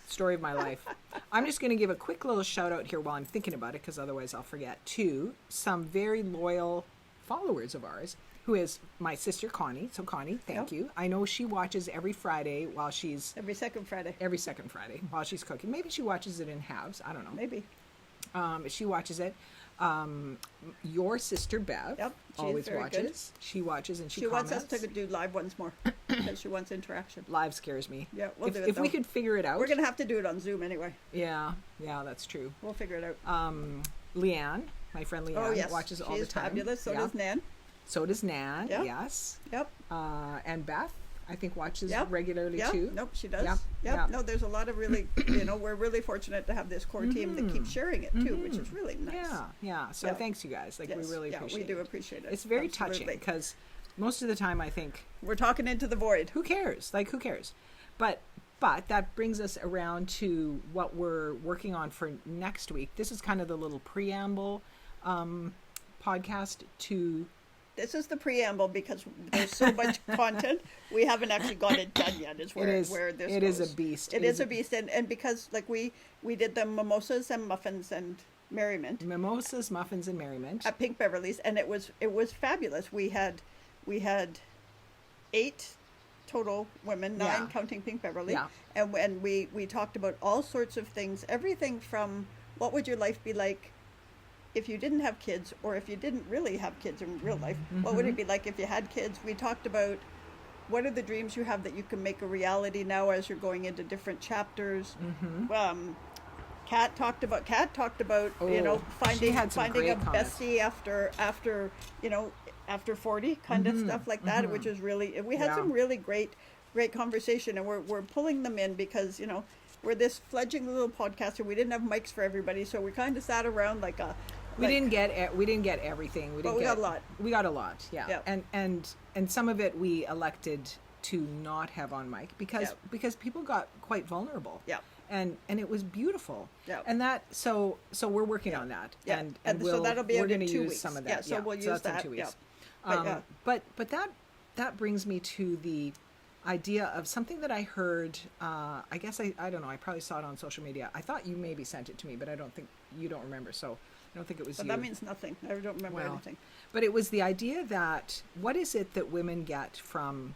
Speaker 1: story of my life. I'm just gonna give a quick little shout out here while I'm thinking about it, because otherwise I'll forget, to some very loyal followers of ours, who is my sister Connie. So Connie, thank
Speaker 2: Yep.
Speaker 1: you. I know she watches every Friday while she's
Speaker 2: Every second Friday,
Speaker 1: every second Friday while she's cooking. Maybe she watches it in halves. I don't know.
Speaker 2: maybe.
Speaker 1: She watches it. Your sister Bev
Speaker 2: Yep, she's
Speaker 1: always
Speaker 2: very good.
Speaker 1: watches. She watches and she
Speaker 2: She wants
Speaker 1: comments.
Speaker 2: us to do live ones more because she wants interaction.
Speaker 1: Live scares me.
Speaker 2: Yeah, we'll
Speaker 1: if,
Speaker 2: do it,
Speaker 1: if we
Speaker 2: though.
Speaker 1: could figure it out.
Speaker 2: We're gonna have to do it on Zoom anyway.
Speaker 1: Yeah, that's true.
Speaker 2: We'll figure it out.
Speaker 1: Leanne, my friend Leanne,
Speaker 2: Oh yes,
Speaker 1: watches all the
Speaker 2: she's
Speaker 1: time.
Speaker 2: fabulous. So
Speaker 1: Yeah.
Speaker 2: does Nan.
Speaker 1: So does Nan.
Speaker 2: Yeah.
Speaker 1: Yes.
Speaker 2: Yep.
Speaker 1: And Beth, I think, watches
Speaker 2: Yep.
Speaker 1: regularly
Speaker 2: Yeah.
Speaker 1: too.
Speaker 2: Nope, she does.
Speaker 1: Yep.
Speaker 2: Yep.
Speaker 1: Yep.
Speaker 2: No, there's a lot of really, we're really fortunate to have this core team that keeps sharing it too, which is really nice.
Speaker 1: Yeah. So
Speaker 2: Yeah.
Speaker 1: thanks, you guys. Like,
Speaker 2: Yes.
Speaker 1: we really appreciate
Speaker 2: we do
Speaker 1: it.
Speaker 2: appreciate it.
Speaker 1: It's very touching,
Speaker 2: Absolutely.
Speaker 1: because most of the time I think,
Speaker 2: We're talking into the void.
Speaker 1: who cares? Like, who cares? But that brings us around to what we're working on for next week. This is kind of the little preamble podcast to.
Speaker 2: This is the preamble because there's so much content. We haven't actually got it done yet. Is where where this
Speaker 1: It
Speaker 2: goes.
Speaker 1: is a beast.
Speaker 2: It is a beast, and because like we did the mimosas and muffins and merriment
Speaker 1: Mimosas, muffins, and merriment.
Speaker 2: at Pink Beverly's, and it was fabulous. We had 8 total women, 9
Speaker 1: Yeah.
Speaker 2: counting Pink Beverly,
Speaker 1: Yeah.
Speaker 2: and when we talked about all sorts of things, everything from what would your life be like if you didn't have kids, or if you didn't really have kids in real life, what would it be like if you had kids? We talked about what are the dreams you have that you can make a reality now as you're going into different chapters. Kat talked about
Speaker 1: she had some
Speaker 2: finding a
Speaker 1: great comments.
Speaker 2: bestie after after 40 kind of stuff like that, which is really, we had some really great conversation, and we're pulling them in because we're this fledgling little podcast and we didn't have mics for everybody, so we kind of sat around like a
Speaker 1: we didn't get everything. We
Speaker 2: got a lot.
Speaker 1: We got a lot, yeah. And some of it we elected to not have on mic because people got quite vulnerable.
Speaker 2: Yeah.
Speaker 1: And it was beautiful.
Speaker 2: Yeah.
Speaker 1: And that so we're working on that.
Speaker 2: Yeah.
Speaker 1: And
Speaker 2: so that'll be
Speaker 1: we're
Speaker 2: in
Speaker 1: going to
Speaker 2: 2
Speaker 1: use
Speaker 2: weeks.
Speaker 1: some of that.
Speaker 2: Yeah, so we'll use
Speaker 1: that's
Speaker 2: that.
Speaker 1: in 2 weeks.
Speaker 2: Yeah.
Speaker 1: But that brings me to the idea of something that I heard. I guess I don't know. I probably saw it on social media. I thought you maybe sent it to me, but I don't think you don't remember. So I don't think it was
Speaker 2: But
Speaker 1: you.
Speaker 2: that means nothing. I don't remember anything.
Speaker 1: But it was the idea that what is it that women get from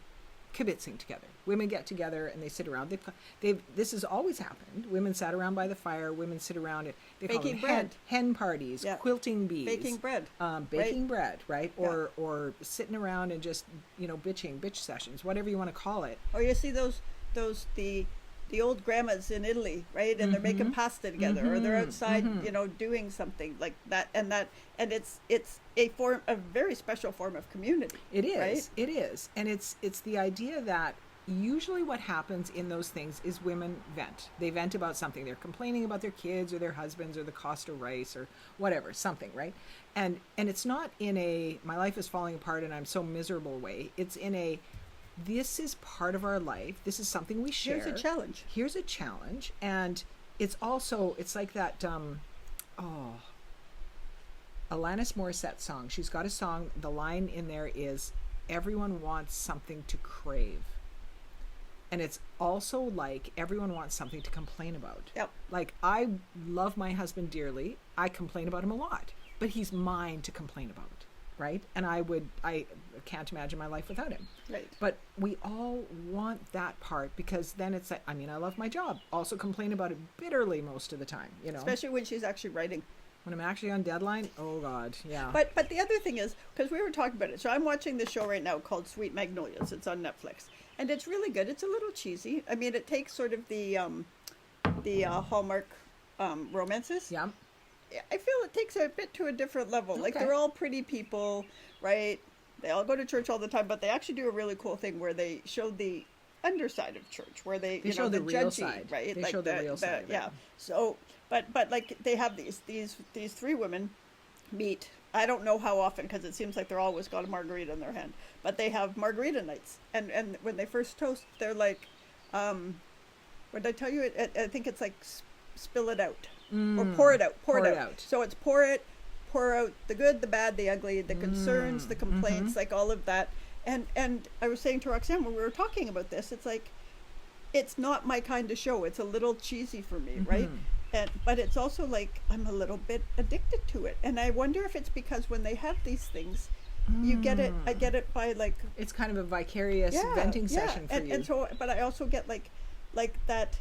Speaker 1: kibitzing together? Women get together and they sit around. This has always happened. Women sat around by the fire. Women sit around. They call
Speaker 2: Baking
Speaker 1: them
Speaker 2: bread.
Speaker 1: hen parties, quilting bees,
Speaker 2: Baking bread,
Speaker 1: baking bread, right? Or sitting around and just bitch sessions, whatever you want to call it.
Speaker 2: Or you see those the old grandmas in Italy, right? And they're making pasta together, or they're outside, doing something like that. And it's a very special form of community.
Speaker 1: It is.
Speaker 2: Right?
Speaker 1: It is. And it's the idea that usually what happens in those things is women vent. They vent about something. They're complaining about their kids or their husbands or the cost of rice or whatever, something, right? And it's not in a my life is falling apart and I'm so miserable way. It's in a this is part of our life. This is something we share. Here's a challenge. And it's also, it's like that, Alanis Morissette song. She's got a song. The line in there is, everyone wants something to crave. And it's also like everyone wants something to complain about.
Speaker 2: Yep.
Speaker 1: Like, I love my husband dearly. I complain about him a lot. But he's mine to complain about. Right? And I can't imagine my life without him.
Speaker 2: Right.
Speaker 1: But we all want that part because then it's like, I mean, I love my job. Also complain about it bitterly most of the time,
Speaker 2: Especially when she's actually writing.
Speaker 1: When I'm actually on deadline, oh God, yeah.
Speaker 2: But the other thing is, because we were talking about it, so I'm watching this show right now called Sweet Magnolias. It's on Netflix. And it's really good. It's a little cheesy. I mean, it takes sort of the Hallmark romances.
Speaker 1: Yeah.
Speaker 2: I feel it takes it a bit to a different level.
Speaker 1: Okay.
Speaker 2: Like, they're all pretty people, right? They all go to church all the time, but they actually do a really cool thing where they show the underside of church, where they
Speaker 1: show the real
Speaker 2: judgy,
Speaker 1: side,
Speaker 2: right?
Speaker 1: They
Speaker 2: like
Speaker 1: show the real side.
Speaker 2: Yeah.
Speaker 1: Right?
Speaker 2: So, but like they have these three women meet. I don't know how often because it seems like they're always got a margarita in their hand, but they have margarita nights, and when they first toast, they're like, what did I tell you? I think it's like spill it out. Or pour it out. So it's pour out the good, the bad, the ugly, the concerns, the complaints, like all of that. And I was saying to Roxanne when we were talking about this, it's like, it's not my kind of show. It's a little cheesy for me, right? But it's also like, I'm a little bit addicted to it. And I wonder if it's because when they have these things, you get it, I get it by like...
Speaker 1: It's kind of a vicarious venting session for you.
Speaker 2: And so, but I also get like that...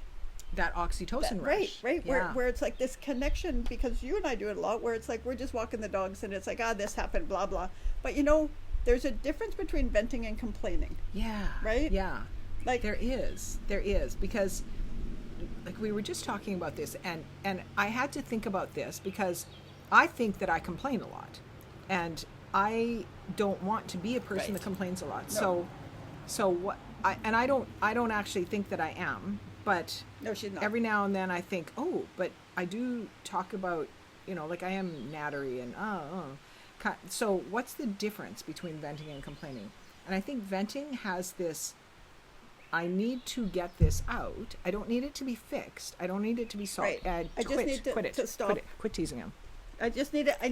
Speaker 1: That oxytocin rush.
Speaker 2: Right.
Speaker 1: Yeah.
Speaker 2: Where it's like this connection, because you and I do it a lot, where it's like we're just walking the dogs and it's like, this happened, blah, blah. But there's a difference between venting and complaining.
Speaker 1: Yeah.
Speaker 2: Right?
Speaker 1: Yeah.
Speaker 2: Like
Speaker 1: there is, because like we were just talking about this and I had to think about this because I think that I complain a lot and I don't want to be a person that complains a lot. No. So what I don't actually think that I am. But
Speaker 2: no, she's not.
Speaker 1: Every now and then I think, but I do talk about, like I am nattery and So what's the difference between venting and complaining? And I think venting has this, I need to get this out. I don't need it to be fixed. I don't need it to be solved.
Speaker 2: Right. I just need to stop.
Speaker 1: Quit teasing him.
Speaker 2: I just need it. I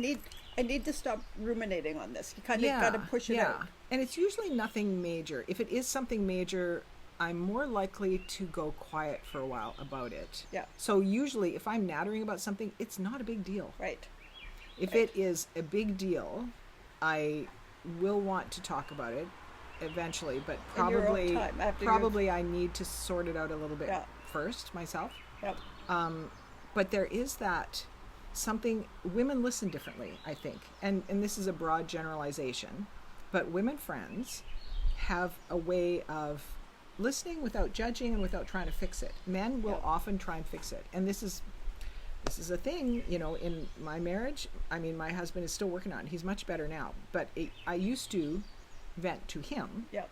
Speaker 2: need to stop ruminating on this. You kind of got to push it out.
Speaker 1: And it's usually nothing major. If it is something major, I'm more likely to go quiet for a while about it.
Speaker 2: Yeah.
Speaker 1: So usually if I'm nattering about something, it's not a big deal.
Speaker 2: Right.
Speaker 1: If it is a big deal, I will want to talk about it eventually, but probably I need to sort it out a little bit first myself.
Speaker 2: Yep.
Speaker 1: But there is that something, women listen differently, I think. And this is a broad generalization, but women friends have a way of listening without judging and without trying to fix it. Men will often try and fix it. And this is a thing, you know, in my marriage. I mean, my husband is still working on it. He's much better now. But I used to vent to him.
Speaker 2: Yep.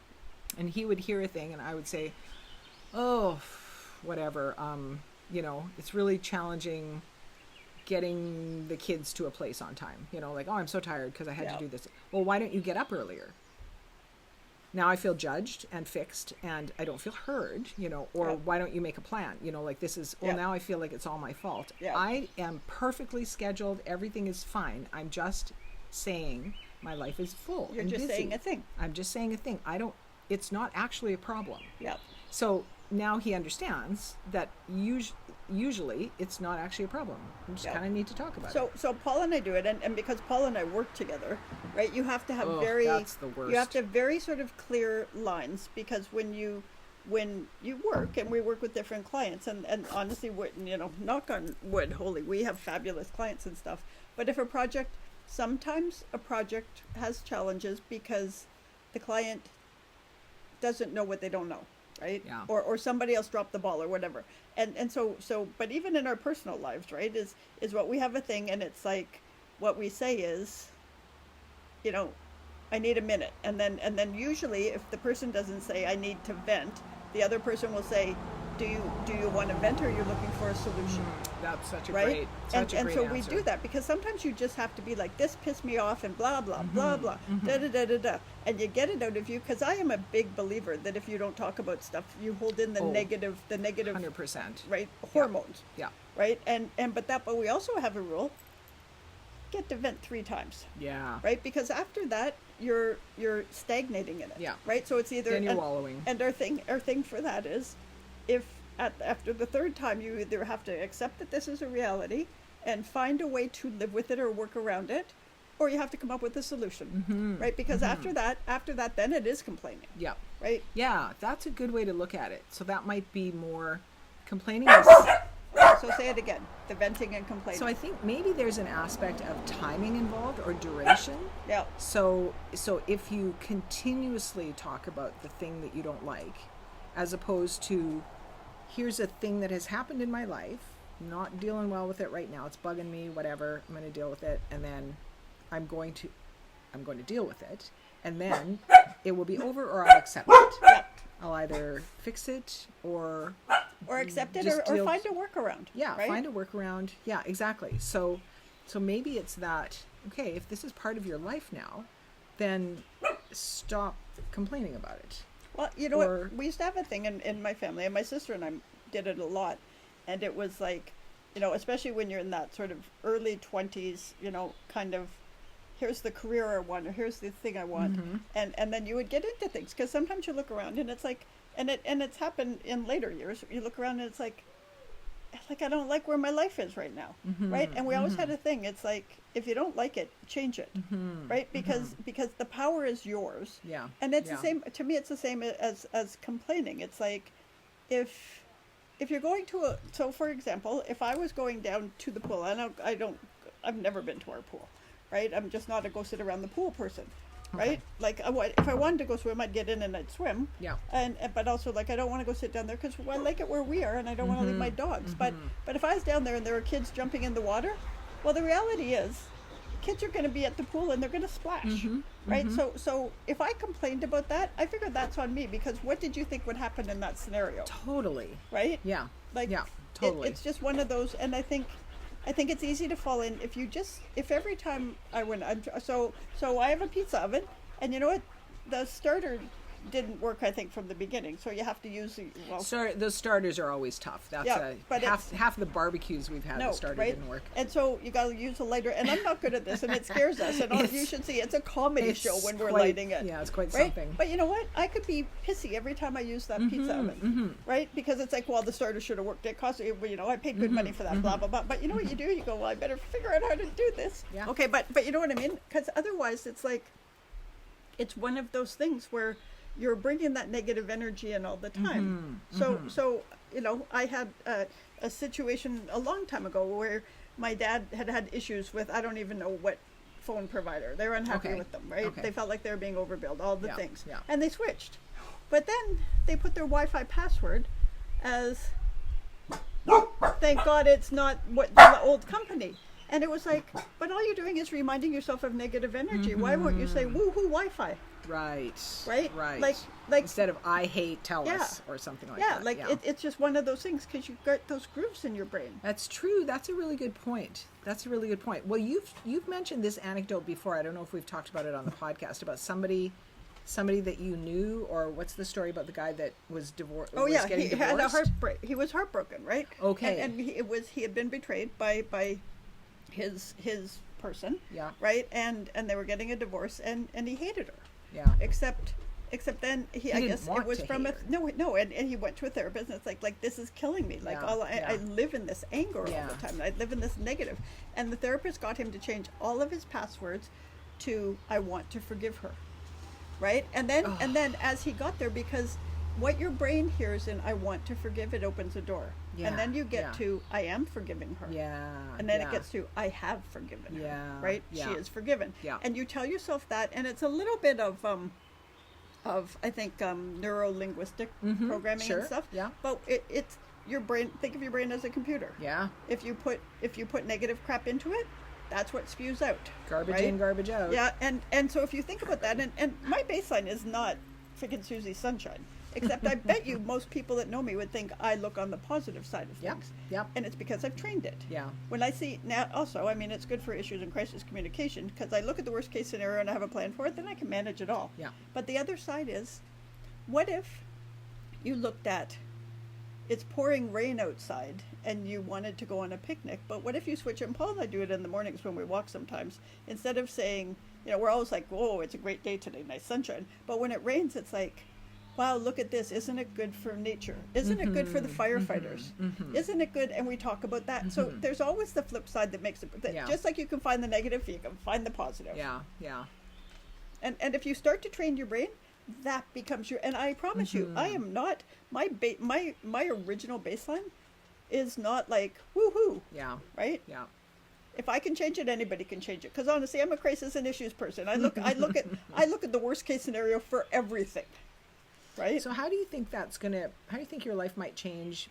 Speaker 1: And he would hear a thing and I would say, oh, whatever. You know, it's really challenging getting the kids to a place on time. You know, like, oh, I'm so tired because I had to do this. Well, why don't you get up earlier? Now I feel judged and fixed and I don't feel heard, you know, or why don't you make a plan? You know, like this is, well, now I feel like it's all my fault. Yeah. I am perfectly scheduled. Everything is fine. I'm just saying my life is full.
Speaker 2: You're
Speaker 1: and
Speaker 2: just
Speaker 1: busy.
Speaker 2: saying a thing.
Speaker 1: I'm just saying a thing. It's not actually a problem.
Speaker 2: Yeah.
Speaker 1: So now he understands that usually it's not actually a problem. We just kind of need to talk about it.
Speaker 2: So Paul and I do it, and because Paul and I work together, right? You have to have
Speaker 1: that's the worst.
Speaker 2: You have to have very sort of clear lines, because when you work, and we work with different clients, and honestly, you know, knock on wood, we have fabulous clients and stuff. But if sometimes a project has challenges because the client doesn't know what they don't know. Right?
Speaker 1: Yeah.
Speaker 2: Or somebody else dropped the ball or whatever. And so but even in our personal lives, right, is what we have a thing, and it's like what we say is, you know, I need a minute. And then usually if the person doesn't say I need to vent, the other person will say, do you want to vent, or you're looking for a solution?
Speaker 1: That's such a
Speaker 2: right?
Speaker 1: great
Speaker 2: And so
Speaker 1: answer.
Speaker 2: we do that because sometimes you just have to be like, this pissed me off and blah blah blah blah da da da da da, and you get it out of you, because I am a big believer that if you don't talk about stuff, you hold in the negative
Speaker 1: 100%,
Speaker 2: right, hormones.
Speaker 1: Yeah.
Speaker 2: Right? But we also have a rule: get to vent 3 times.
Speaker 1: Yeah.
Speaker 2: Right? Because after that you're stagnating in it.
Speaker 1: Yeah.
Speaker 2: Right? So it's either
Speaker 1: then you're wallowing.
Speaker 2: And our thing for that is, if after the 3rd time, you either have to accept that this is a reality and find a way to live with it or work around it, or you have to come up with a solution, right? Because after that, then it is complaining.
Speaker 1: Yeah.
Speaker 2: Right?
Speaker 1: Yeah, that's a good way to look at it. So that might be more complaining is...
Speaker 2: So say it again, the venting and complaining.
Speaker 1: So I think maybe there's an aspect of timing involved, or duration.
Speaker 2: Yeah.
Speaker 1: So if you continuously talk about the thing that you don't like, as opposed to, here's a thing that has happened in my life, not dealing well with it right now, it's bugging me, whatever, I'm going to deal with it, and then I'm going to deal with it, and then it will be over, or I'll accept it.
Speaker 2: Yeah.
Speaker 1: I'll either fix it or
Speaker 2: accept it,
Speaker 1: just
Speaker 2: or find a workaround.
Speaker 1: Yeah,
Speaker 2: right?
Speaker 1: Find a workaround. Yeah, exactly. So maybe it's that, okay, if this is part of your life now, then stop complaining about it.
Speaker 2: Well, you know what? We used to have a thing in my family, and my sister and I did it a lot. And it was like, you know, especially when you're in that sort of early 20s, you know, kind of, here's the career I want, or here's the thing I want. And then you would get into things, because sometimes you look around and it's like, and it's happened in later years. You look around and it's like I don't like where my life is right now, right? And we always had a thing. It's like, if you don't like it, change it, right? Because the power is yours.
Speaker 1: Yeah.
Speaker 2: And it's the same, to me, it's the same as complaining. It's like, if you're going to so for example, if I was going down to the pool, I've never been to our pool, right? I'm just not a go sit around the pool person. Right? Like, if I wanted to go swim, I'd get in and I'd swim. Yeah. But also, like, I don't want to go sit down there because I like it where we are, and I don't want to leave my dogs. But if I was down there and there were kids jumping in the water, well, the reality is, kids are going to be at the pool and they're going to splash, right? So if I complained about that, I figured that's on me, because what did you think would happen in that scenario?
Speaker 1: Totally.
Speaker 2: Right?
Speaker 1: Yeah.
Speaker 2: Like,
Speaker 1: yeah. Totally.
Speaker 2: It's just one of those, and I think it's easy to fall in if every time I went, so I have a pizza oven, and you know what, the starter didn't work, I think, from the beginning, so you have to use
Speaker 1: those starters are always tough. That's but half the barbecues we've had, the starter didn't work,
Speaker 2: and so you got to use a lighter, and I'm not good at this, and it scares us, and you should see it's a comedy show when we're lighting it.
Speaker 1: Yeah, it's quite something.
Speaker 2: But you know what, I could be pissy every time I use that pizza oven, right? Because it's like, well, the starter should have worked. It cost, you know, I paid good money for that, blah blah blah. But you know what you do? You go, well, I better figure out how to do this. Yeah. Okay, but you know what I mean? Because otherwise, it's like, it's one of those things where you're bringing that negative energy in all the time. So you know, I had a situation a long time ago where my dad had issues with, I don't even know what phone provider. They were unhappy
Speaker 1: Okay.
Speaker 2: with them, right?
Speaker 1: Okay.
Speaker 2: They felt like they were being overbilled, all the
Speaker 1: Yeah,
Speaker 2: things.
Speaker 1: yeah.
Speaker 2: And they switched. But then they put their Wi-Fi password as, thank God it's not what the old company. And it was like, but all you're doing is reminding yourself of negative energy. Why won't you say woohoo Wi-Fi?
Speaker 1: Right.
Speaker 2: Right?
Speaker 1: Right.
Speaker 2: Like
Speaker 1: instead of I hate TELUS or something like
Speaker 2: yeah,
Speaker 1: that.
Speaker 2: like it's just one of those things because you've got those grooves in your brain.
Speaker 1: That's true. That's a really good point. That's a really good point. Well, you've mentioned this anecdote before. I don't know if we've talked about it on the podcast about somebody that you knew, or what's the story about the guy that was divorced?
Speaker 2: Oh yeah,
Speaker 1: getting
Speaker 2: he
Speaker 1: divorced?
Speaker 2: had a heartbreak. He was heartbroken, right?
Speaker 1: Okay.
Speaker 2: And he had been betrayed by his person.
Speaker 1: Yeah.
Speaker 2: Right. And they were getting a divorce, and he hated her.
Speaker 1: Yeah.
Speaker 2: Except then I
Speaker 1: didn't
Speaker 2: guess
Speaker 1: want
Speaker 2: it was
Speaker 1: to
Speaker 2: from
Speaker 1: hate
Speaker 2: no and he went to a therapist, and it's like this is killing me. Like
Speaker 1: Yeah,
Speaker 2: I live in this anger all
Speaker 1: Yeah.
Speaker 2: the time. I live in this negative. And the therapist got him to change all of his passwords to I want to forgive her. Right? And then as he got there, because what your brain hears in I want to forgive, it opens a door.
Speaker 1: Yeah,
Speaker 2: And then you get
Speaker 1: yeah.
Speaker 2: to I am forgiving her.
Speaker 1: Yeah.
Speaker 2: And then
Speaker 1: yeah.
Speaker 2: it gets to I have forgiven her.
Speaker 1: Yeah,
Speaker 2: Right?
Speaker 1: yeah.
Speaker 2: She is forgiven.
Speaker 1: Yeah.
Speaker 2: And you tell yourself that, and it's a little bit of I think neuro-linguistic programming
Speaker 1: sure,
Speaker 2: and stuff.
Speaker 1: yeah.
Speaker 2: But it's your brain. Think of your brain as a computer.
Speaker 1: Yeah.
Speaker 2: If you put negative crap into it, that's what spews out.
Speaker 1: Garbage
Speaker 2: right?
Speaker 1: in, garbage out.
Speaker 2: Yeah, and so if you think about that, and my baseline is not freaking Susie Sunshine, except I bet you most people that know me would think I look on the positive side of
Speaker 1: Yep,
Speaker 2: things.
Speaker 1: yep.
Speaker 2: And it's because I've trained it.
Speaker 1: Yeah.
Speaker 2: When I see now, also, I mean, it's good for issues and crisis communication because I look at the worst case scenario and I have a plan for it, then I can manage it all.
Speaker 1: Yeah.
Speaker 2: But the other side is, what if you looked at it's pouring rain outside and you wanted to go on a picnic, but what if you switch it? And Paul and I do it in the mornings when we walk sometimes. Instead of saying, we're always like, whoa, it's a great day today, nice sunshine. But when it rains, it's like, wow, look at this. Isn't it good for nature? Isn't it good for the firefighters? Isn't it good? And we talk about that. So there's always the flip side that makes it,
Speaker 1: Yeah.
Speaker 2: just like you can find the negative, you can find the positive.
Speaker 1: Yeah. Yeah.
Speaker 2: And if you start to train your brain, that becomes your, and I promise you, I am not, my original baseline is not like, woohoo,
Speaker 1: Yeah.
Speaker 2: right?
Speaker 1: Yeah.
Speaker 2: If I can change it, anybody can change it. Because honestly, I'm a crisis and issues person. I look at the worst case scenario for everything, right?
Speaker 1: So how do you think your life might change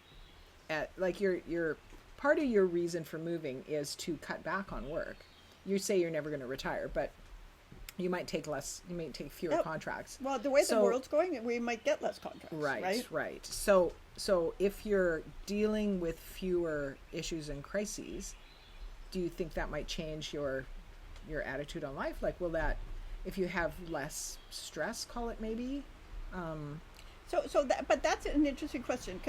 Speaker 1: at, like, your part of your reason for moving is to cut back on work. You say you're never going to retire, but you might take fewer contracts.
Speaker 2: Well, the way the world's going, we might get less contracts.
Speaker 1: Right. So if you're dealing with fewer issues and crises, do you think that might change your attitude on life? Like, will that, if you have less stress, call it maybe?
Speaker 2: But that's an interesting question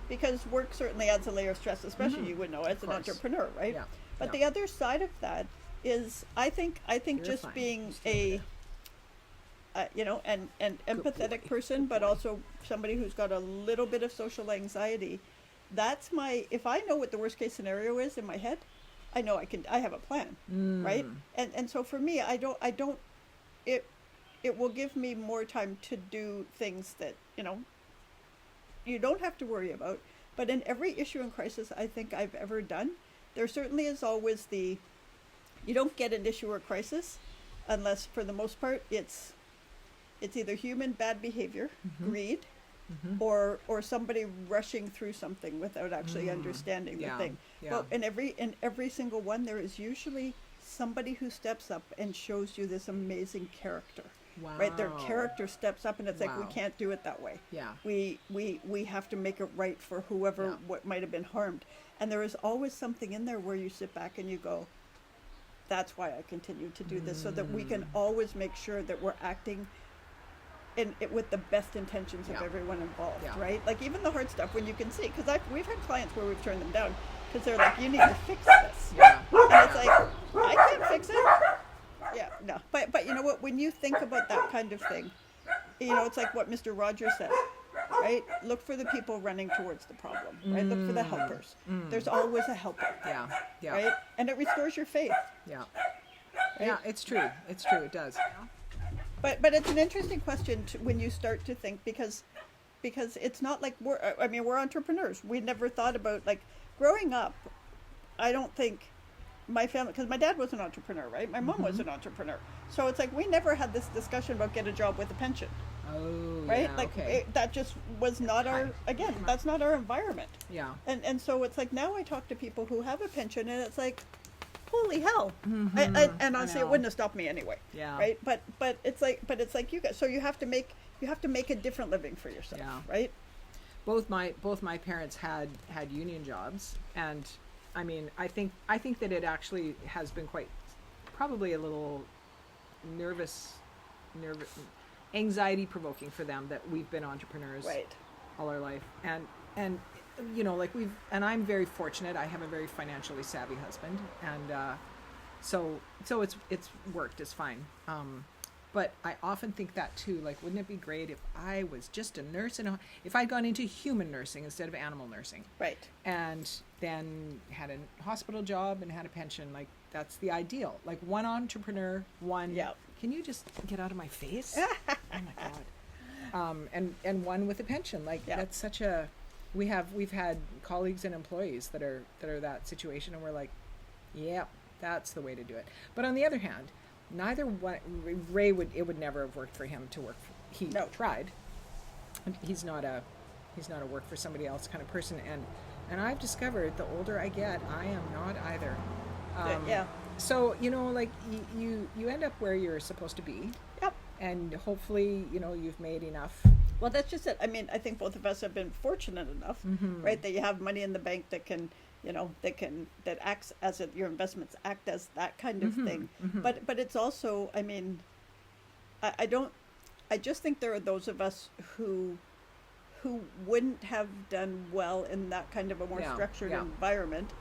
Speaker 2: because work certainly adds a layer of stress, especially you would know as an entrepreneur, right?
Speaker 1: Yeah.
Speaker 2: But the other side of that is, I think
Speaker 1: You're
Speaker 2: just
Speaker 1: fine.
Speaker 2: being
Speaker 1: Just do
Speaker 2: an empathetic person, but also somebody who's got a little bit of social anxiety. That's if I know what the worst case scenario is in my head, I know I have a plan, right? And so for me, it will give me more time to do things that, you don't have to worry about. But in every issue and crisis I think I've ever done, there certainly is always you don't get an issue or crisis unless, for the most part, it's either human bad behavior, greed, or somebody rushing through something without actually understanding the thing.
Speaker 1: Yeah.
Speaker 2: But in every single one, there is usually somebody who steps up and shows you this amazing character.
Speaker 1: Wow.
Speaker 2: Right? Their character steps up, and it's like, we
Speaker 1: Wow.
Speaker 2: can't do it that way.
Speaker 1: Yeah.
Speaker 2: We have to make it right for whoever what might have been harmed. And there is always something in there where you sit back and you go, that's why I continue to do this, so that we can always make sure that we're acting with the best intentions of everyone involved, right? Like even the hard stuff, when you can see, because we've had clients where we've turned them down because they're like, you need to fix this.
Speaker 1: Yeah.
Speaker 2: And it's like, I can't fix it. Yeah, no. But you know what, when you think about that kind of thing, it's like what Mr. Rogers said, right? Look for the people running towards the problem, right? Look for the helpers. There's always a helper.
Speaker 1: Yeah. Yeah.
Speaker 2: Right? And it restores your faith.
Speaker 1: Yeah.
Speaker 2: Right?
Speaker 1: Yeah, it's true. It does.
Speaker 2: But it's an interesting question when you start to think, because it's not like we're entrepreneurs. We never thought about, like, growing up. I don't think my family, because my dad was an entrepreneur, right? My mom was an entrepreneur. So it's like we never had this discussion about get a job with a pension,
Speaker 1: Oh,
Speaker 2: right?
Speaker 1: yeah,
Speaker 2: Like
Speaker 1: okay.
Speaker 2: that just was not our, again, that's not our environment.
Speaker 1: Yeah.
Speaker 2: And so it's like now I talk to people who have a pension and it's like, holy hell. And honestly, it
Speaker 1: know.
Speaker 2: wouldn't have stopped me anyway.
Speaker 1: Yeah.
Speaker 2: Right. But it's like you guys, so you have to make a different living for yourself.
Speaker 1: Yeah.
Speaker 2: Right.
Speaker 1: Both my parents had union jobs, and I mean, I think that it actually has been quite, probably a little nervous, anxiety provoking for them that we've been entrepreneurs
Speaker 2: Right.
Speaker 1: all our life, and you know, like I'm very fortunate. I have a very financially savvy husband, and so it's worked. It's fine. But I often think that too, like, wouldn't it be great if I was just a nurse if I'd gone into human nursing instead of animal nursing,
Speaker 2: Right.
Speaker 1: and then had a hospital job and had a pension? Like, that's the ideal. Like, one entrepreneur, one.
Speaker 2: Yeah.
Speaker 1: Can you just get out of my face? Oh my God. And one with a pension. Like,
Speaker 2: Yeah.
Speaker 1: that's such a. We've had colleagues and employees that are that situation, and we're like, yeah, that's the way to do it. But on the other hand, neither one, Ray would never have worked for him to work for, he
Speaker 2: No.
Speaker 1: tried. He's not a work for somebody else kind of person, and I've discovered the older I get, I am not either.
Speaker 2: Yeah.
Speaker 1: So, you know, like, you end up where you're supposed to be,
Speaker 2: Yep.
Speaker 1: and hopefully, you know, you've made enough.
Speaker 2: Well, that's just it. I mean, I think both of us have been fortunate enough, right, that you have money in the bank that can, you know, that acts as your investments act as that kind of thing. But it's also, I mean, I just think there are those of us who wouldn't have done well in that kind of a more structured environment,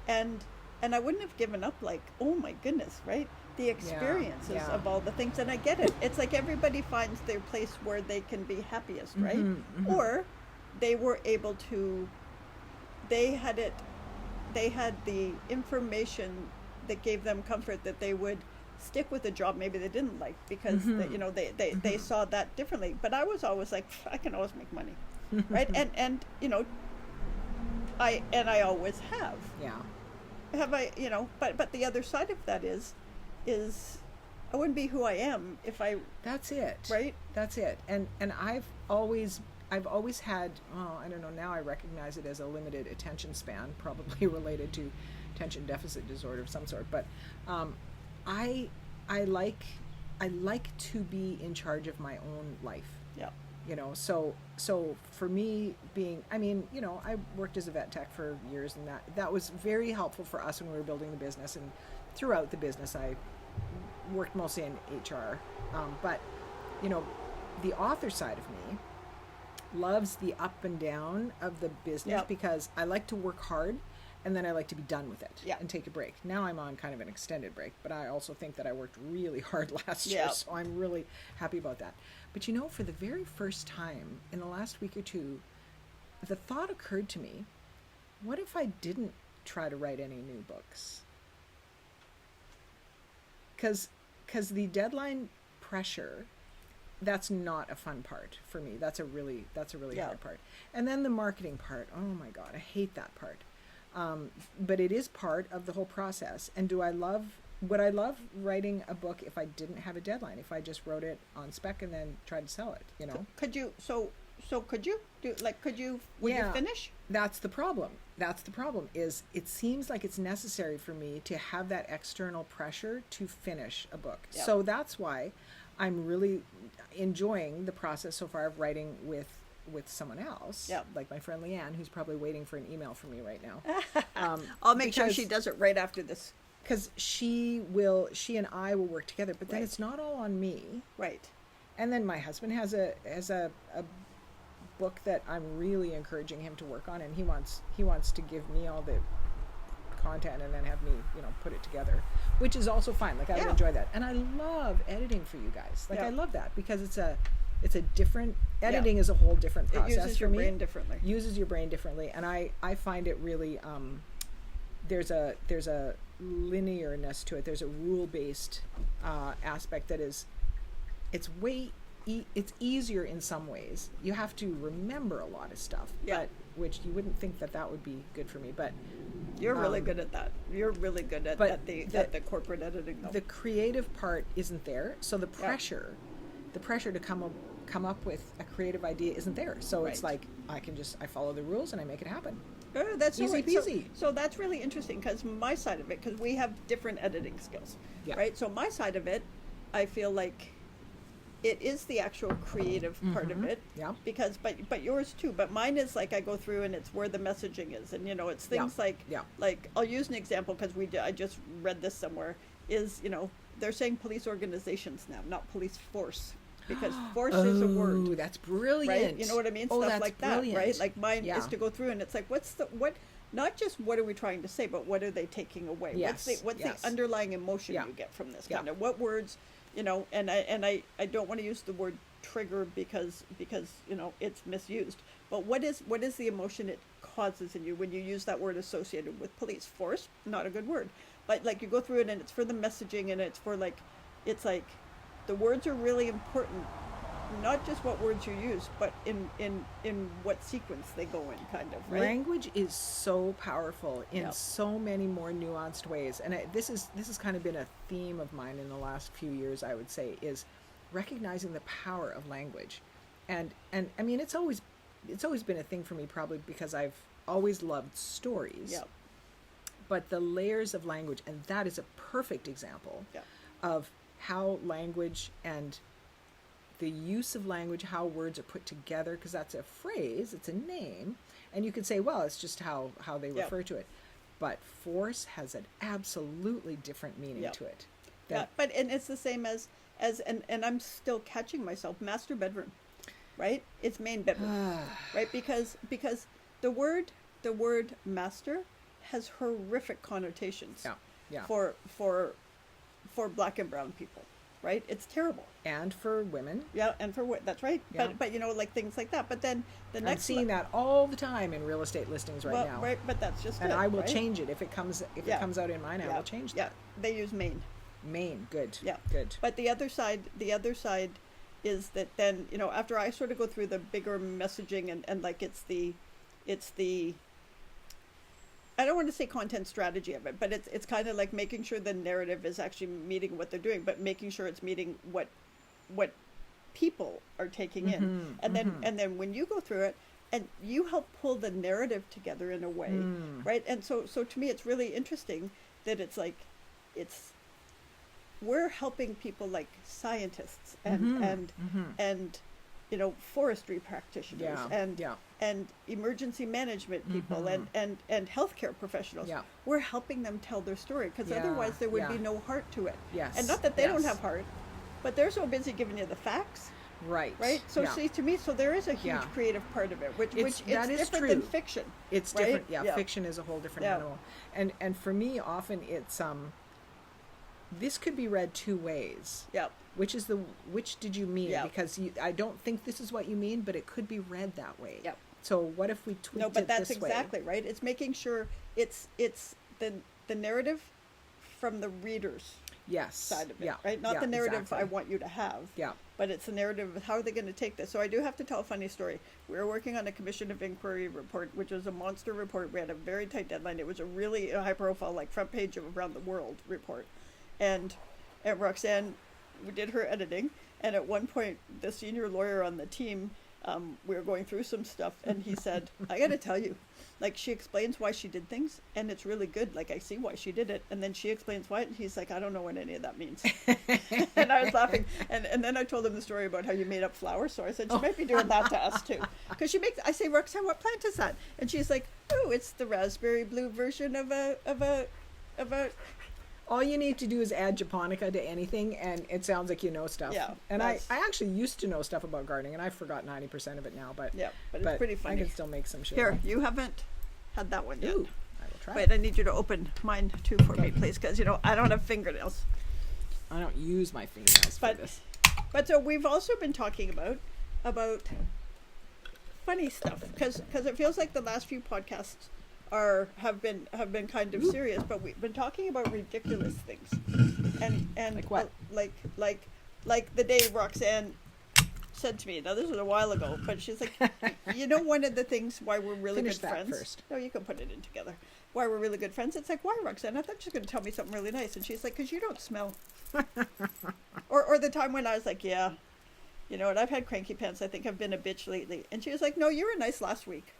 Speaker 2: and I wouldn't have given up. Like, oh my goodness, right? The experiences of all the things, and I get it. It's like everybody finds their place where they can be happiest, right? Or they were able to. They had the information that gave them comfort that they would stick with a job maybe they didn't like because they saw that differently. But I was always like, I can always make money, right? and you know, I always have.
Speaker 1: Yeah.
Speaker 2: Have I, you know? But the other side of that is I wouldn't be who I am if I.
Speaker 1: That's it.
Speaker 2: Right.
Speaker 1: That's it. And I've always had, I don't know, now I recognize it as a limited attention span, probably related to attention deficit disorder of some sort. But I like to be in charge of my own life.
Speaker 2: Yeah.
Speaker 1: You know, so for me being, I mean, you know, I worked as a vet tech for years, and that was very helpful for us when we were building the business, and throughout the business I worked mostly in HR. But, you know, the author side of me loves the up and down of the business because I like to work hard, and then I like to be done with it and take a break. Now I'm on kind of an extended break, but I also think that I worked really hard last year, so I'm really happy about that. But, you know, for the very first time in the last week or two, the thought occurred to me, what if I didn't try to write any new books? Because the deadline pressure, that's not a fun part for me. That's a really hard part. And then the marketing part, oh my God, I hate that part. But it is part of the whole process. And would I love writing a book if I didn't have a deadline, if I just wrote it on spec and then tried to sell it, you know?
Speaker 2: Could you, could you do, like, would you finish?
Speaker 1: That's the problem. Is it seems like it's necessary for me to have that external pressure to finish a book.
Speaker 2: Yep.
Speaker 1: So that's why I'm really enjoying the process so far of writing with someone else, like my friend Leanne, who's probably waiting for an email from me right now.
Speaker 2: I'll make sure she does it right after this.
Speaker 1: Because she and I will work together, but then it's not all on me.
Speaker 2: Right.
Speaker 1: And then my husband has a book that I'm really encouraging him to work on, and he wants to give me all the content and then have me, you know, put it together, which is also fine. Like, I would enjoy that. And I love editing for you guys. Like, I love that because it's a different, editing is a whole different process.
Speaker 2: It uses your brain differently.
Speaker 1: Uses your brain differently. And I find it really, there's a linearness to it. There's a rule-based aspect that is, it's easier in some ways. You have to remember a lot of stuff, which you wouldn't think that would be good for me, but
Speaker 2: You're really good at that. You're really good at the corporate editing, though.
Speaker 1: The creative part isn't there, so the pressure to come up with a creative idea isn't there. So it's like I follow the rules and I make it happen.
Speaker 2: Oh, that's
Speaker 1: easy peasy.
Speaker 2: So that's really interesting, because my side of it, because we have different editing skills, right? So my side of it, I feel like it is the actual creative part of it.
Speaker 1: Yeah.
Speaker 2: Because, but yours too. But mine is like I go through and it's where the messaging is, and it's things like I'll use an example because I just read this somewhere. Is they're saying police organizations now, not police force. Because force is a word.
Speaker 1: Oh, that's brilliant.
Speaker 2: Right? You know what I mean?
Speaker 1: Oh,
Speaker 2: Stuff
Speaker 1: that's
Speaker 2: like
Speaker 1: brilliant.
Speaker 2: that, right? Like mine is to go through and it's like, not just what are we trying to say, but what are they taking away?
Speaker 1: Yes.
Speaker 2: What's the underlying emotion you get from this kind of, what words, and I don't want to use the word trigger because it's misused, but what is the emotion it causes in you when you use that word associated with police force? Not a good word, but like you go through it and it's for the messaging, and it's for it's like the words are really important, not just what words you use, but in what sequence they go in, kind of, right?
Speaker 1: Language is so powerful in so many more nuanced ways, and this has kind of been a theme of mine in the last few years, I would say, is recognizing the power of language, and I mean it's always been a thing for me, probably because I've always loved stories, but the layers of language, and that is a perfect example of how language and the use of language, how words are put together, because that's a phrase, it's a name, and you could say, well, it's just how they refer to it, but force has an absolutely different meaning to it.
Speaker 2: But it's the same as and I'm still catching myself, master bedroom, right? It's main bedroom, right? Because the word master has horrific connotations for black and brown people, right? It's terrible.
Speaker 1: And for women.
Speaker 2: Yeah, and for that's right.
Speaker 1: Yeah.
Speaker 2: But like things like that. But then the next
Speaker 1: I'm seeing that all the time in real estate listings now.
Speaker 2: Right, but that's just
Speaker 1: and I will change it if it comes out in mine. I will change that.
Speaker 2: Yeah, they use main.
Speaker 1: Main, good. Yeah, good.
Speaker 2: But the other side is that then after I sort of go through the bigger messaging and like it's the I don't want to say content strategy of it, but it's kind of like making sure the narrative is actually meeting what they're doing, but making sure it's meeting what people are taking in, and then when you go through it and you help pull the narrative together in a way, right? And so to me, it's really interesting that it's like we're helping people like scientists and forestry practitioners and emergency management people and healthcare professionals. Yeah. We're helping them tell their story, because otherwise there would be no heart to it.
Speaker 1: Yes.
Speaker 2: And not that they don't have heart, but they're so busy giving you the facts.
Speaker 1: Right.
Speaker 2: Right. So see, to me, so there is a huge creative part of it, which it's different than fiction.
Speaker 1: It's different. Yeah. Fiction is a whole different animal. And for me, often it's this could be read two ways. Yeah. Which did you mean? Yeah. Because I don't think this is what you mean, but it could be read that way. Yeah. So what if we tweaked it this way?
Speaker 2: No, but that's exactly right. It's making sure it's the narrative from the reader's side of it, right? Not the narrative I want you to have. Yeah. But it's the narrative of how are they going to take this. So I do have to tell a funny story. We were working on a Commission of Inquiry report, which was a monster report. We had a very tight deadline. It was a really high profile, like front page of Around the World report. And Roxanne, we did her editing, and at one point the senior lawyer on the team, we were going through some stuff, and he said, I got to tell you, like, she explains why she did things, and it's really good. Like, I see why she did it, and then she explains why, and he's like, I don't know what any of that means. And I was laughing, and then I told him the story about how you made up flowers, so I said, she might be doing that to us too. Because I say, Roxanne, what plant is that? And she's like, oh, it's the raspberry blue version of a
Speaker 1: all you need to do is add japonica to anything, and it sounds like you know stuff. Yeah, and I actually used to know stuff about gardening, and I forgot 90% of it now. But
Speaker 2: it's pretty funny.
Speaker 1: I can still make some shit.
Speaker 2: Here, you haven't had that one yet.
Speaker 1: Ooh, I will try.
Speaker 2: Wait, I need you to open mine too for me, please, because I don't have fingernails.
Speaker 1: I don't use my fingernails for this.
Speaker 2: But so we've also been talking about funny stuff, because it feels like the last few podcasts have been kind of serious, but we've been talking about ridiculous things, and
Speaker 1: like what?
Speaker 2: Like the day Roxanne said to me, now this was a while ago, but she's like, you know, one of the things why we're really
Speaker 1: Finish
Speaker 2: good
Speaker 1: that
Speaker 2: friends.
Speaker 1: first.
Speaker 2: No, you can put it in together. Why we're really good friends. It's like, why, Roxanne? I thought she was going to tell me something really nice. And she's like, because you don't smell. or the time when I was like, yeah, you know, and I've had cranky pants. I think I've been a bitch lately. And she was like, no, you were nice last week.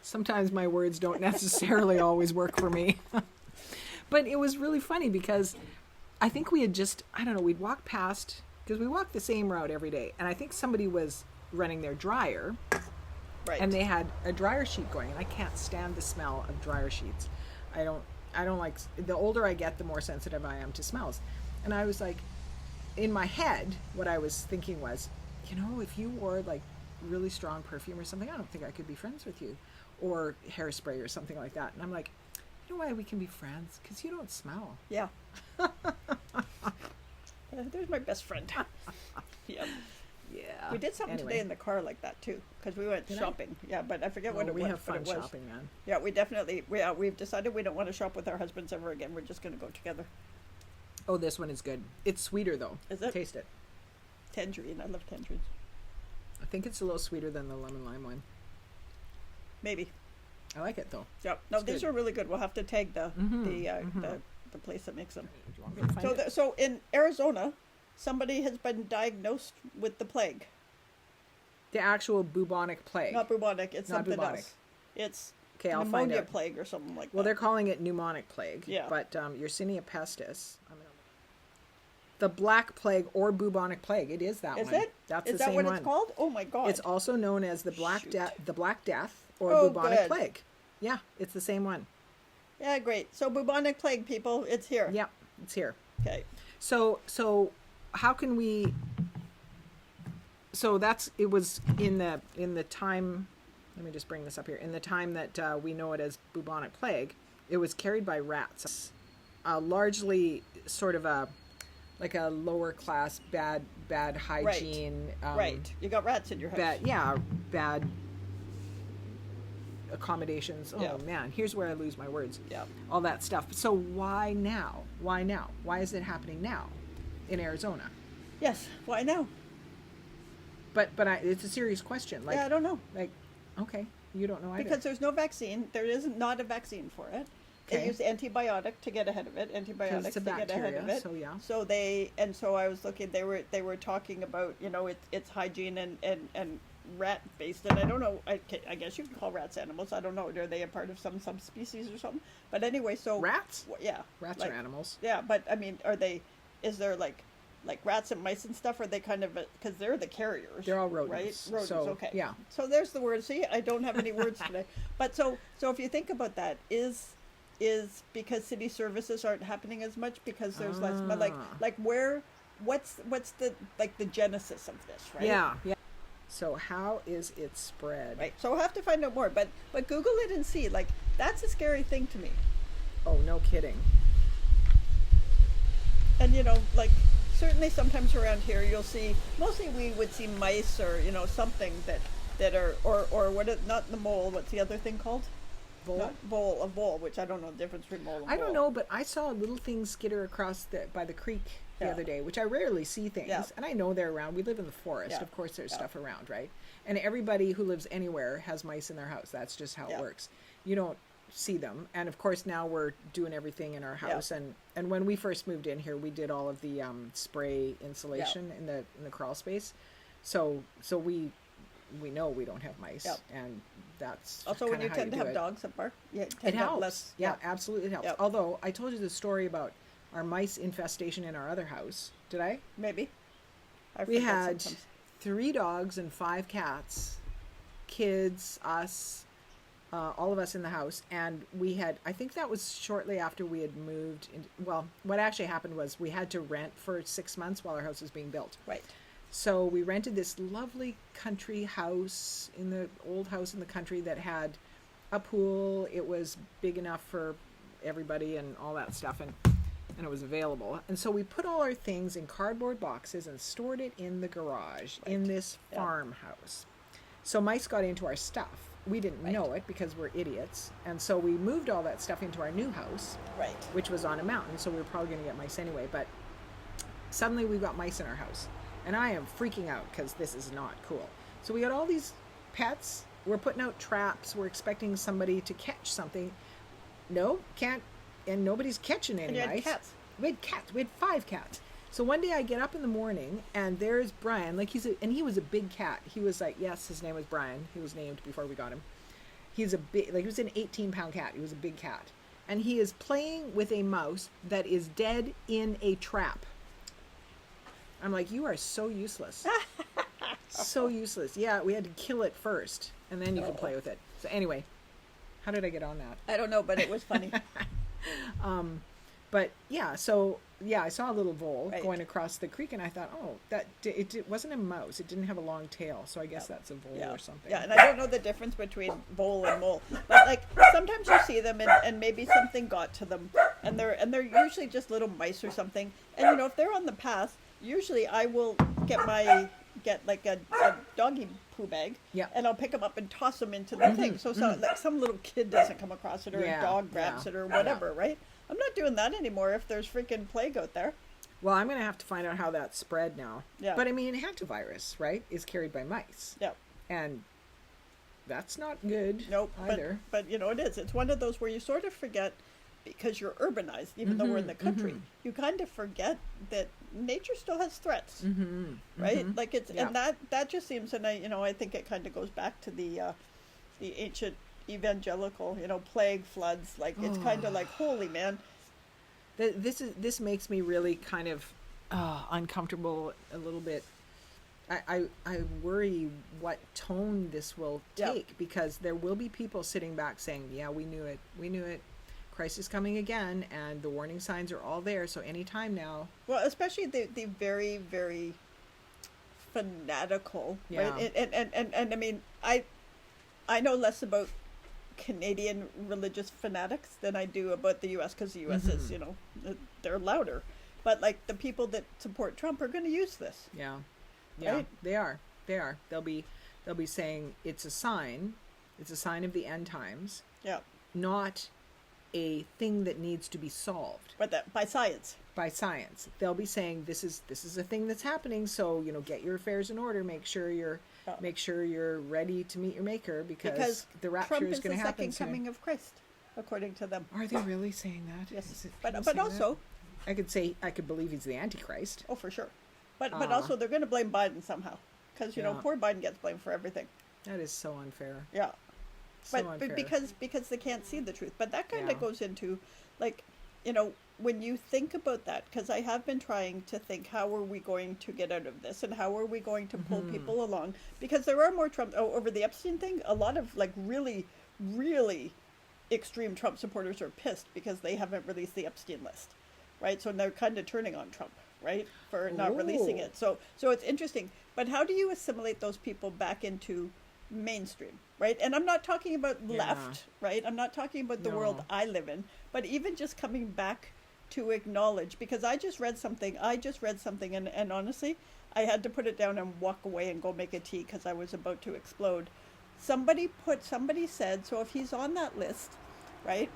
Speaker 1: Sometimes my words don't necessarily always work for me. But it was really funny because I think we had just, I don't know, we'd walk past, because we walk the same route every day. And I think somebody was running their dryer.
Speaker 2: Right.
Speaker 1: And they had a dryer sheet going. And I can't stand the smell of dryer sheets. I don't like, the older I get, the more sensitive I am to smells. And I was like, in my head, what I was thinking was, you know, if you wore like really strong perfume or something, I don't think I could be friends with you. Or hairspray or something like that. And I'm like, you know why we can be friends? Because you don't smell.
Speaker 2: Yeah. There's my best friend. Yeah.
Speaker 1: Yeah.
Speaker 2: We did something today in the car like that too, because we went shopping. Yeah, but I forget what it was.
Speaker 1: We have fun shopping, man.
Speaker 2: Yeah, we've decided we don't want to shop with our husbands ever again. We're just going to go together.
Speaker 1: Oh, this one is good. It's sweeter though.
Speaker 2: Is it?
Speaker 1: Taste it.
Speaker 2: Tangerine. I love tangerines.
Speaker 1: I think it's a little sweeter than the lemon lime one.
Speaker 2: Maybe.
Speaker 1: I like it though.
Speaker 2: Yeah. No,
Speaker 1: It's
Speaker 2: these
Speaker 1: good.
Speaker 2: are really good. We'll have to tag the place that makes them.
Speaker 1: Do you want me to find it?
Speaker 2: So in Arizona, somebody has been diagnosed with the plague.
Speaker 1: The actual bubonic plague.
Speaker 2: Not bubonic. It's
Speaker 1: Not
Speaker 2: something
Speaker 1: bubonic.
Speaker 2: else. It's
Speaker 1: Okay, I'll find
Speaker 2: pneumonia
Speaker 1: out.
Speaker 2: plague or something like
Speaker 1: Well,
Speaker 2: that.
Speaker 1: they're calling it pneumonic plague.
Speaker 2: Yeah.
Speaker 1: But Yersinia pestis. The black plague or bubonic plague. It is that
Speaker 2: Is
Speaker 1: one.
Speaker 2: it?
Speaker 1: That's
Speaker 2: Is
Speaker 1: the
Speaker 2: that
Speaker 1: same
Speaker 2: what
Speaker 1: one.
Speaker 2: it's called? Oh my god!
Speaker 1: It's also known as the Black
Speaker 2: Shoot.
Speaker 1: Death or
Speaker 2: Oh,
Speaker 1: bubonic
Speaker 2: good.
Speaker 1: plague. Yeah, it's the same one.
Speaker 2: Yeah, great. So bubonic plague, people, it's here.
Speaker 1: Yeah, it's here.
Speaker 2: Okay.
Speaker 1: So how can we? So it was in the time. Let me just bring this up here. In the time that we know it as bubonic plague, it was carried by rats, largely sort of a lower class bad hygiene.
Speaker 2: Right. You got rats in your house.
Speaker 1: Bad accommodations. Oh
Speaker 2: Yeah.
Speaker 1: man, here's where I lose my words.
Speaker 2: Yeah.
Speaker 1: All that stuff. So why now? Why now? Why is it happening now in Arizona?
Speaker 2: Yes. Why now?
Speaker 1: But it's a serious question. Like,
Speaker 2: Yeah, I don't know.
Speaker 1: Like, okay, you don't know either.
Speaker 2: Because there's no vaccine. There is not a vaccine for it. They
Speaker 1: Okay.
Speaker 2: use antibiotic to get ahead of it. Antibiotics
Speaker 1: it's a
Speaker 2: to get ahead of
Speaker 1: bacteria,
Speaker 2: it.
Speaker 1: so yeah.
Speaker 2: So I was looking. They were talking about, you know, it's hygiene and rat based. And I don't know. I guess you can call rats animals. I don't know. Are they a part of some subspecies or something? But anyway, so
Speaker 1: Rats?
Speaker 2: Yeah.
Speaker 1: Rats
Speaker 2: like,
Speaker 1: are animals.
Speaker 2: Yeah, but I mean, are they? Is there like rats and mice and stuff? Are they kind of because they're the carriers?
Speaker 1: They're all rodents,
Speaker 2: right? Rodents.
Speaker 1: so,
Speaker 2: Okay.
Speaker 1: yeah.
Speaker 2: So there's the word. See, I don't have any words today. But so if you think about that, is because city services aren't happening as much because there's less. But like where? What's the the genesis of this? Right.
Speaker 1: Yeah. So how is it spread?
Speaker 2: Right. So we'll have to find out more. But Google it and see. Like that's a scary thing to me.
Speaker 1: Oh, no kidding.
Speaker 2: And you know, like certainly sometimes around here you'll see, mostly we would see mice or, you know, something that are, or what, not the mole, what's the other thing called?
Speaker 1: Vole?
Speaker 2: A vole, which I don't know the difference between mole and vole.
Speaker 1: I don't know, but I saw a little thing skitter across by the creek the
Speaker 2: Yeah.
Speaker 1: other day, which I rarely see things.
Speaker 2: Yeah.
Speaker 1: And I know they're around. We live in the forest.
Speaker 2: Yeah.
Speaker 1: Of course there's
Speaker 2: Yeah.
Speaker 1: stuff around, right? And everybody who lives anywhere has mice in their house. That's just how
Speaker 2: Yeah.
Speaker 1: it works. You don't see them. And of course now we're doing everything in our house.
Speaker 2: Yeah.
Speaker 1: And when we first moved in here, we did all of the spray insulation in the crawl space. So we know we don't have mice.
Speaker 2: Yeah.
Speaker 1: And that's
Speaker 2: Also, when
Speaker 1: kinda
Speaker 2: you
Speaker 1: how
Speaker 2: tend to
Speaker 1: do
Speaker 2: have
Speaker 1: it.
Speaker 2: dogs up there, you tend
Speaker 1: It
Speaker 2: to have
Speaker 1: helps.
Speaker 2: less.
Speaker 1: Yeah, absolutely it helps.
Speaker 2: Yep.
Speaker 1: Although I told you the story about our mice infestation in our other house. Did I?
Speaker 2: Maybe. I
Speaker 1: We
Speaker 2: forget
Speaker 1: had
Speaker 2: sometimes.
Speaker 1: 3 dogs and 5 cats, kids, us, all of us in the house. And we had, I think that was shortly after we had moved. Well, what actually happened was we had to rent for 6 months while our house was being built.
Speaker 2: Right.
Speaker 1: So we rented this lovely country house old house in the country that had a pool. It was big enough for everybody and all that stuff, and it was available. And so we put all our things in cardboard boxes and stored it in the garage in this
Speaker 2: Yeah.
Speaker 1: farmhouse. So mice got into our stuff. We didn't know it because we're idiots. And so we moved all that stuff into our new house,
Speaker 2: Right.
Speaker 1: which was on a mountain, so we were probably going to get mice anyway. But suddenly we got mice in our house. And I am freaking out because this is not cool. So we got all these pets. We're putting out traps. We're expecting somebody to catch something. No, can't. And nobody's catching any
Speaker 2: And you had
Speaker 1: mice.
Speaker 2: cats.
Speaker 1: We had cats. We had 5 cats. So one day I get up in the morning and there's Brian. Like he was a big cat. He was like, yes, his name was Brian. He was named before we got him. He's a big, like he was an 18-pound cat. He was a big cat. And he is playing with a mouse that is dead in a trap. I'm like, you are so useless. So useless. Yeah, we had to kill it first, and then you could play with it. So anyway, how did I get on that?
Speaker 2: I don't know, but it was funny.
Speaker 1: But yeah, so yeah, I saw a little vole
Speaker 2: Right.
Speaker 1: going across the creek, and I thought, oh, it wasn't a mouse. It didn't have a long tail, so I guess that's a vole or something.
Speaker 2: Yeah, and I don't know the difference between vole and mole, but like sometimes you see them and maybe something got to them, and they're usually just little mice or something. And you know, if they're on the path, usually I will get like a doggy poo bag, and I'll pick them up and toss them into the thing. So like some little kid doesn't come across it, or a dog grabs it, or whatever, right? I'm not doing that anymore if there's freaking plague out there.
Speaker 1: Well, I'm going to have to find out how that spread now.
Speaker 2: Yeah.
Speaker 1: But I mean, hantavirus, right, is carried by mice.
Speaker 2: Yeah.
Speaker 1: And that's not good
Speaker 2: Nope.
Speaker 1: either.
Speaker 2: But you know, it is. It's one of those where you sort of forget, because you're urbanized, even though we're in the country, you kind of forget that nature still has threats, right? Like it's, and that just seems, and I think it kind of goes back to the ancient evangelical, plague, floods. Like it's kind of like, holy man.
Speaker 1: This makes me really kind of uncomfortable a little bit. I worry what tone this will take, because there will be people sitting back saying, yeah, we knew it. Christ is coming again, and the warning signs are all there, so anytime now.
Speaker 2: Well, especially the very, very fanatical, right? And I mean, I know less about Canadian religious fanatics than I do about the U.S., because the U.S. is, they're louder. But like the people that support Trump are going to use this.
Speaker 1: Yeah,
Speaker 2: right?
Speaker 1: They are. They'll be saying it's a sign of the end times.
Speaker 2: Yeah.
Speaker 1: Not a thing that needs to be solved.
Speaker 2: But that by science.
Speaker 1: By science. They'll be saying this is a thing that's happening, so get your affairs in order, make sure you're ready to meet your maker, because the rapture is going to happen
Speaker 2: Trump is the second coming of Christ, according to them.
Speaker 1: Are they really saying that?
Speaker 2: Yes. But also
Speaker 1: that? I could believe he's the Antichrist.
Speaker 2: Oh, for sure. But also they're going to blame Biden somehow, because poor Biden gets blamed for everything.
Speaker 1: That is so unfair.
Speaker 2: Yeah.
Speaker 1: So
Speaker 2: but
Speaker 1: unfair.
Speaker 2: because they can't see the truth. But that kind of goes into, like, when you think about that, because I have been trying to think, how are we going to get out of this, and how are we going to pull people along? Because there are more Trump over the Epstein thing. A lot of like really, really extreme Trump supporters are pissed because they haven't released the Epstein list, right? So they're kind of turning on Trump, right, for not releasing it. So it's interesting. But how do you assimilate those people back into mainstream, right? And I'm not talking about left, right? I'm not talking about the world I live in, but even just coming back to acknowledge, because I just read something and honestly, I had to put it down and walk away and go make a tea because I was about to explode. Somebody said, so if he's on that list, right?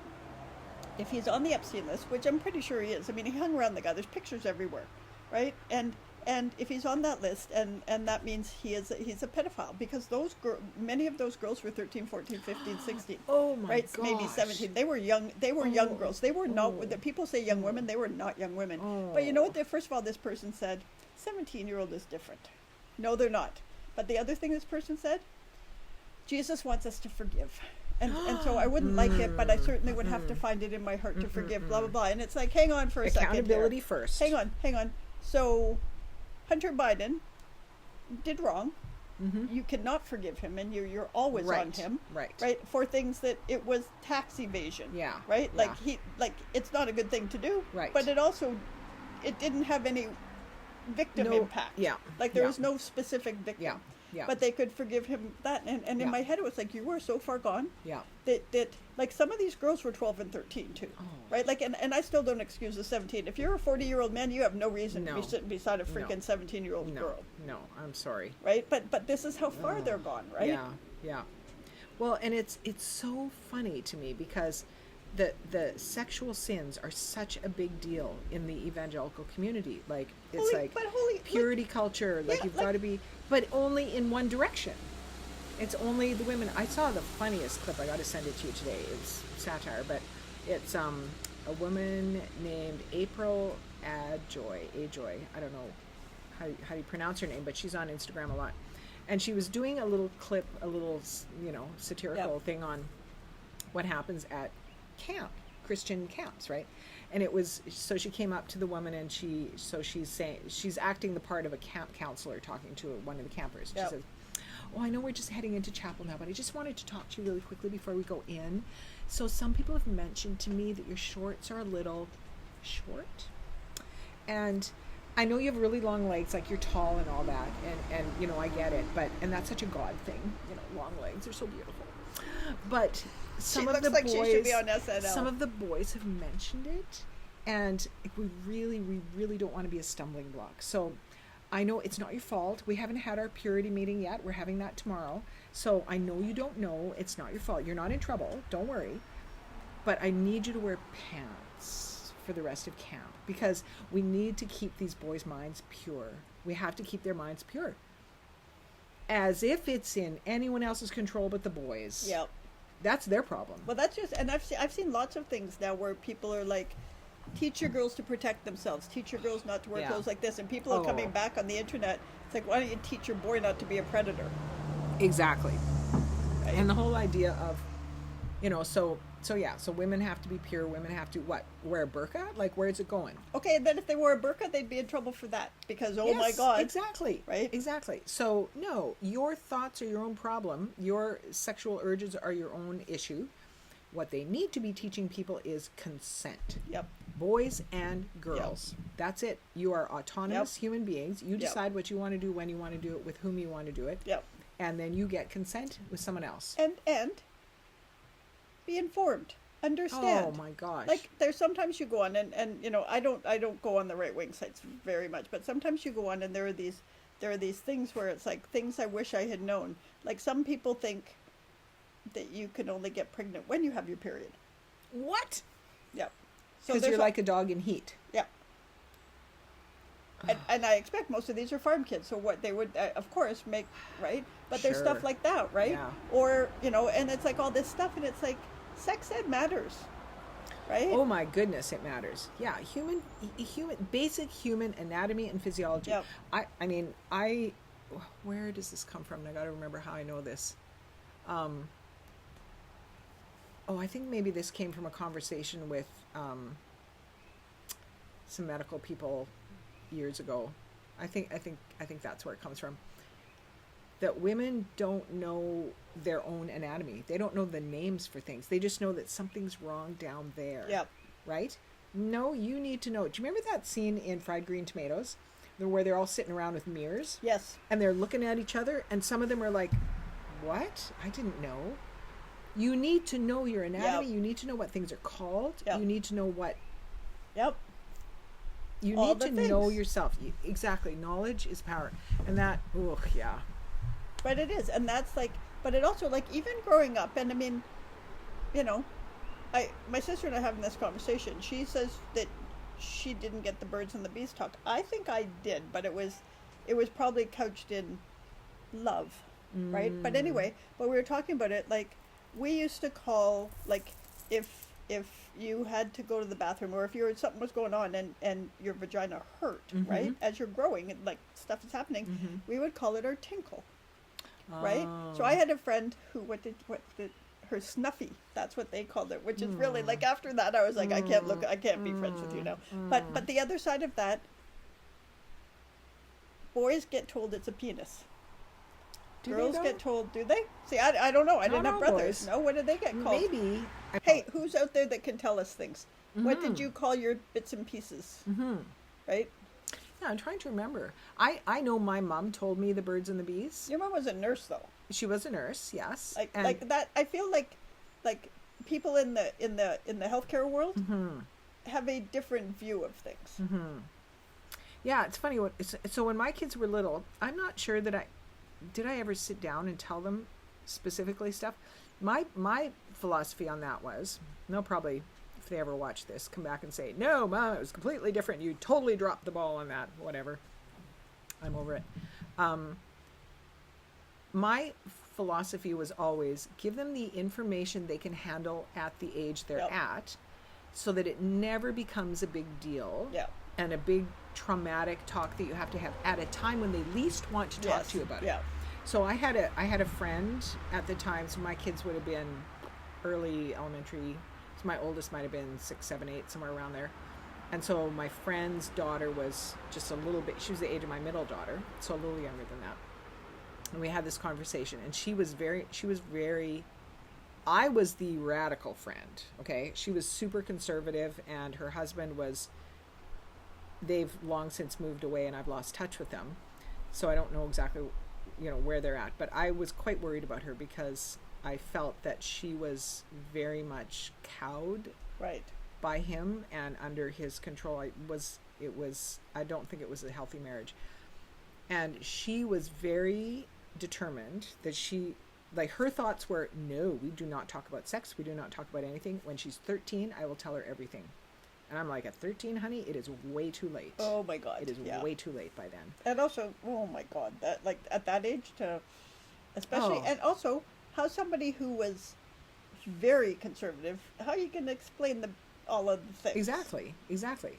Speaker 2: If he's on the Epstein list, which I'm pretty sure he is. I mean, he hung around the guy. There's pictures everywhere, right? And if he's on that list, and that means he's a pedophile, because many of those girls were 13, 14, 15, 16.
Speaker 1: Oh my
Speaker 2: right?
Speaker 1: gosh.
Speaker 2: Maybe 17. They were young girls. They were not, people say young women, they were not young women. But you know what? First of all, this person said, 17-year-old is different. No, they're not. But the other thing this person said, Jesus wants us to forgive. And so I wouldn't like it, but I certainly would have to find it in my heart to forgive, blah, blah, blah. And it's like, hang on for a second.
Speaker 1: Accountability first.
Speaker 2: Hang on. So Hunter Biden did wrong. You cannot forgive him, and you're always on him. Right. For things that it was tax evasion.
Speaker 1: Yeah.
Speaker 2: Right? Like it's not a good thing to do.
Speaker 1: Right.
Speaker 2: But it didn't have any victim impact.
Speaker 1: Yeah.
Speaker 2: Like there was no specific victim.
Speaker 1: Yeah.
Speaker 2: But they could forgive him that. And in my head it was like, you were so far gone.
Speaker 1: Yeah.
Speaker 2: That like some of these girls were 12 and 13 too.
Speaker 1: Oh.
Speaker 2: Right? Like and I still don't excuse the 17. If you're a 40-year-old man, you have no reason to be sitting beside a freaking 17-year-old girl.
Speaker 1: No, I'm sorry.
Speaker 2: Right? But this is how far they're gone, right?
Speaker 1: Yeah. Well, and it's so funny to me, because the sexual sins are such a big deal in the evangelical community. Like it's purity culture. Like you've got to be, but only in one direction. It's only the women. I saw the funniest clip. I got to send it to you today. It's satire, but it's a woman named April Ajoy. I don't know how do you pronounce her name, but she's on Instagram a lot. And she was doing a little clip, a little, satirical thing on what happens at Christian camps, right? And it was, so she came up to the woman and she's acting the part of a camp counselor talking to one of the campers. She says, "Oh, I know we're just heading into chapel now, but I just wanted to talk to you really quickly before we go in. So some people have mentioned to me that your shorts are a little short. And I know you have really long legs, like you're tall and all that, and I get it, and that's such a God thing, long legs are so beautiful. But some of the boys, she should be on SNL. Some of the boys have mentioned it, and we really don't want to be a stumbling block. So I know it's not your fault. We haven't had our purity meeting yet. We're having that tomorrow. So I know you don't know. It's not your fault. You're not in trouble. Don't worry. But I need you to wear pants for the rest of camp, because we need to keep these boys' minds pure. We have to keep their minds pure. As if it's in anyone else's control but the boys.
Speaker 2: Yep.
Speaker 1: That's their problem.
Speaker 2: Well, that's just, and I've seen lots of things now where people are like, teach your girls to protect themselves, teach your girls not to wear clothes like this, and people are coming back on the internet. It's like, why don't you teach your boy not to be a predator?
Speaker 1: Exactly. Right? And the whole idea of, so women have to be pure. Women have to wear a burqa? Like, where's it going?
Speaker 2: Okay, and then if they wore a burqa, they'd be in trouble for that, because my God.
Speaker 1: Exactly.
Speaker 2: Right?
Speaker 1: Exactly. So no, your thoughts are your own problem. Your sexual urges are your own issue. What they need to be teaching people is consent.
Speaker 2: Yep.
Speaker 1: Boys and girls. Yep. That's it. You are autonomous human beings. You decide what you want to do, when you want to do it, with whom you want to do it. Yep. And then you get consent with someone else.
Speaker 2: And be informed. Understand.
Speaker 1: Oh my gosh.
Speaker 2: Like, there's sometimes you go on and I don't go on the right wing sites very much, but sometimes you go on and there are these things where it's like things I wish I had known. Like, some people think that you can only get pregnant when you have your period.
Speaker 1: What?
Speaker 2: Yep.
Speaker 1: Because you're like a dog in heat.
Speaker 2: Yeah. And I expect most of these are farm kids, so what they would, of course, make, right? But there's stuff like that, right?
Speaker 1: Yeah.
Speaker 2: Or, and it's like all this stuff, and it's like, sex ed matters, right?
Speaker 1: Oh my goodness, it matters. Yeah, basic human anatomy and physiology. Yep. Where does this come from? I got to remember how I know this. I think maybe this came from a conversation with some medical people years ago. I think that's where it comes from. That women don't know their own anatomy. They don't know the names for things. They just know that something's wrong down there.
Speaker 2: Yep.
Speaker 1: Right? No, you need to know. Do you remember that scene in Fried Green Tomatoes where they're all sitting around with mirrors?
Speaker 2: Yes.
Speaker 1: And they're looking at each other, and some of them are like, what? I didn't know. You need to know your anatomy. Yep. You need to know what things are called. Yep. You need to know what...
Speaker 2: Yep.
Speaker 1: You need to know yourself. Exactly. Knowledge is power. And that, yeah.
Speaker 2: But it is. And that's like, but it also, like, even growing up, and I mean, my sister and I having this conversation, she says that she didn't get the birds and the bees talk. I think I did, but it was probably couched in love, right? But anyway, but we were talking about it, like, we used to call, like, if you had to go to the bathroom, or if something was going on and your vagina hurt, right? As you're growing and like stuff is happening, we would call it our tinkle, right? So I had a friend who her snuffy, that's what they called it, which is really like, after that I was like, I can't be friends with you now. But the other side of that, boys get told it's a penis. Girls get told, do they? See, I don't know. I didn't have brothers. Boys. No, what did they get called?
Speaker 1: Maybe.
Speaker 2: Hey, who's out there that can tell us things? What did you call your bits and pieces? Right?
Speaker 1: Yeah, I'm trying to remember. I know my mom told me the birds and the bees.
Speaker 2: Your mom was a nurse, though.
Speaker 1: She was a nurse, yes.
Speaker 2: Like that. I feel like people in the healthcare world have a different view of things.
Speaker 1: Yeah, it's funny. So when my kids were little, I'm not sure that did I ever sit down and tell them specifically stuff? My philosophy on that was, they'll probably, if they ever watch this, come back and say, no, Mom, it was completely different. You totally dropped the ball on that. Whatever. I'm over it. My philosophy was always give them the information they can handle at the age they're at, so that it never becomes a big deal and a big traumatic talk that you have to have at a time when they least want to talk to you about it. So I had a friend at the time, so my kids would have been early elementary. So my oldest might have been 6, 7, 8, somewhere around there. And so my friend's daughter was just a little bit, she was the age of my middle daughter, so a little younger than that. And we had this conversation, and she was very, I was the radical friend, okay? She was super conservative, and her husband was, they've long since moved away, and I've lost touch with them. So I don't know exactly, where they're at. But I was quite worried about her because I felt that she was very much cowed by him and under his control. I don't think it was a healthy marriage. And she was very determined that her thoughts were, no, we do not talk about sex. We do not talk about anything. When she's 13, I will tell her everything. And I'm like, at 13, honey, it is way too late.
Speaker 2: Oh my God.
Speaker 1: It is way too late by then.
Speaker 2: And also, oh my God, that at that age especially, and also how somebody who was very conservative, how you can explain all of the things.
Speaker 1: Exactly.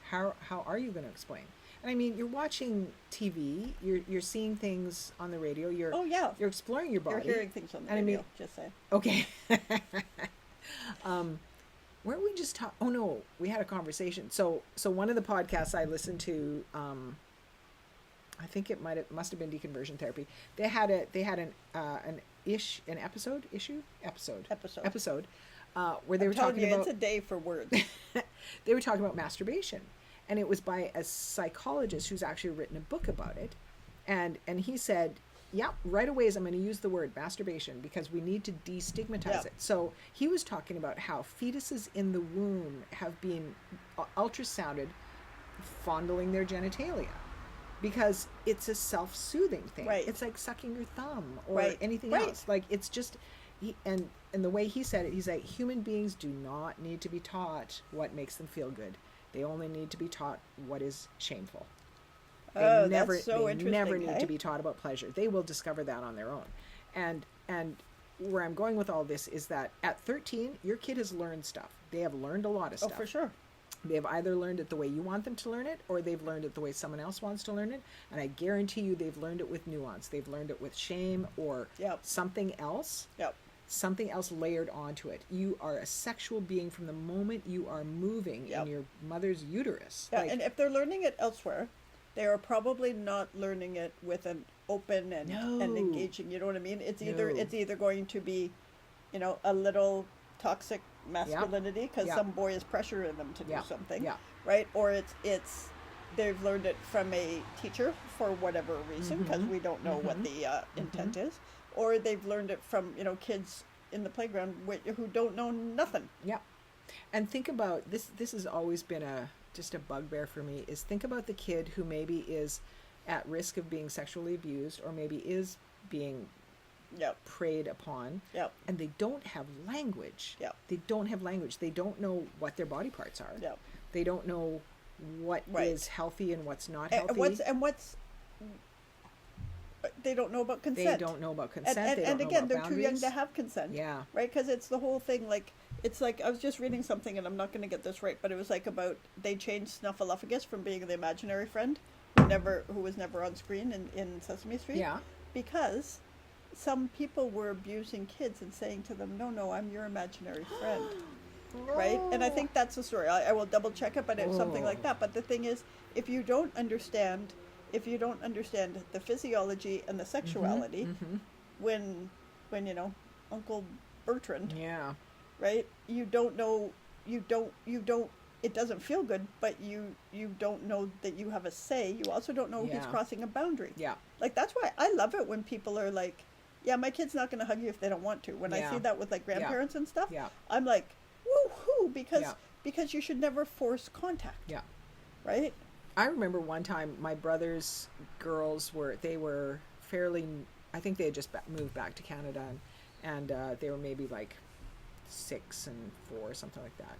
Speaker 1: How are you going to explain? And I mean, you're watching TV, you're seeing things on the radio, you're exploring your body.
Speaker 2: You're hearing things on the radio, just saying.
Speaker 1: Okay. Weren't we just oh no, we had a conversation. So one of the podcasts I listened to, I think it must have been Deconversion Therapy. They had an episode where they were talking about,
Speaker 2: it's a day for words.
Speaker 1: They were talking about masturbation, and it was by a psychologist who's actually written a book about it, and he said, right away I'm going to use the word masturbation because we need to destigmatize it. So he was talking about how fetuses in the womb have been ultrasounded fondling their genitalia because it's a self-soothing thing. It's like sucking your thumb or anything else. Like, it's just, and the way he said it, he's like, human beings do not need to be taught what makes them feel good. They only need to be taught what is shameful. They never need to be taught about pleasure. They will discover that on their own. And where I'm going with all this is that at 13, your kid has learned stuff. They have learned a lot of stuff.
Speaker 2: Oh, for sure.
Speaker 1: They've either learned it the way you want them to learn it, or they've learned it the way someone else wants to learn it. And I guarantee you they've learned it with nuance. They've learned it with shame or something else. Something else layered onto it. You are a sexual being from the moment you are moving in your mother's uterus.
Speaker 2: And if they're learning it elsewhere, they are probably not learning it with an open and engaging. You know what I mean? It's either going to be, a little toxic masculinity because some boy is pressuring them to do something, right? Or it's they've learned it from a teacher for whatever reason because we don't know what the intent is, or they've learned it from kids in the playground who don't know nothing.
Speaker 1: And think about this. This has always been just a bugbear for me, is think about the kid who maybe is at risk of being sexually abused or maybe is being preyed upon, and they don't have language. They don't have language. They don't know what their body parts are. They don't know what is healthy and what's not healthy.
Speaker 2: They don't know about consent.
Speaker 1: They don't know about consent.
Speaker 2: And again, they're
Speaker 1: boundaries.
Speaker 2: too young to have consent. Right? Because it's the whole thing, it's like, I was just reading something, and I'm not going to get this right, but it was like about, they changed Snuffleupagus from being the imaginary friend, who was never on screen in Sesame Street. Because some people were abusing kids and saying to them, no, I'm your imaginary friend. Right? And I think that's the story. I will double check it, but it's something like that. But the thing is, if you don't understand the physiology and the sexuality, when Uncle Bertrand, right, you don't know, it doesn't feel good, but you don't know that you have a say. You also don't know he's crossing a boundary. Like, that's why I love it when people are like, my kid's not going to hug you if they don't want to. When I see that with like grandparents and stuff, I'm like, woohoo, because you should never force contact. Right?
Speaker 1: I remember one time my brother's girls were fairly, I think they had just moved back to Canada, and they were maybe like 6 and 4, something like that.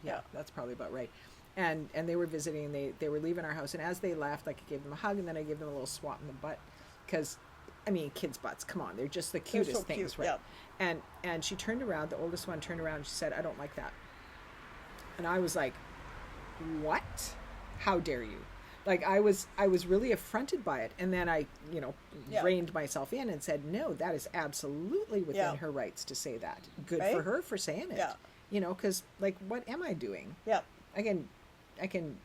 Speaker 2: Yeah.
Speaker 1: That's probably about right. And they were visiting, and they were leaving our house, and as they left, like, I gave them a hug, and then I gave them a little swat in the butt, because, I mean, kids' butts, come on, they're just the cutest
Speaker 2: so
Speaker 1: things,
Speaker 2: cute,
Speaker 1: right?
Speaker 2: yeah.
Speaker 1: And she turned around, the oldest one turned around, and she said, "I don't like that." And I was like, "What? How dare you?" Like, I was really affronted by it, and then I, reined myself in and said, "No, that is absolutely within her rights to say that. Good for her for saying it."
Speaker 2: Yeah.
Speaker 1: Because, like, what am I doing?
Speaker 2: Yeah.
Speaker 1: I can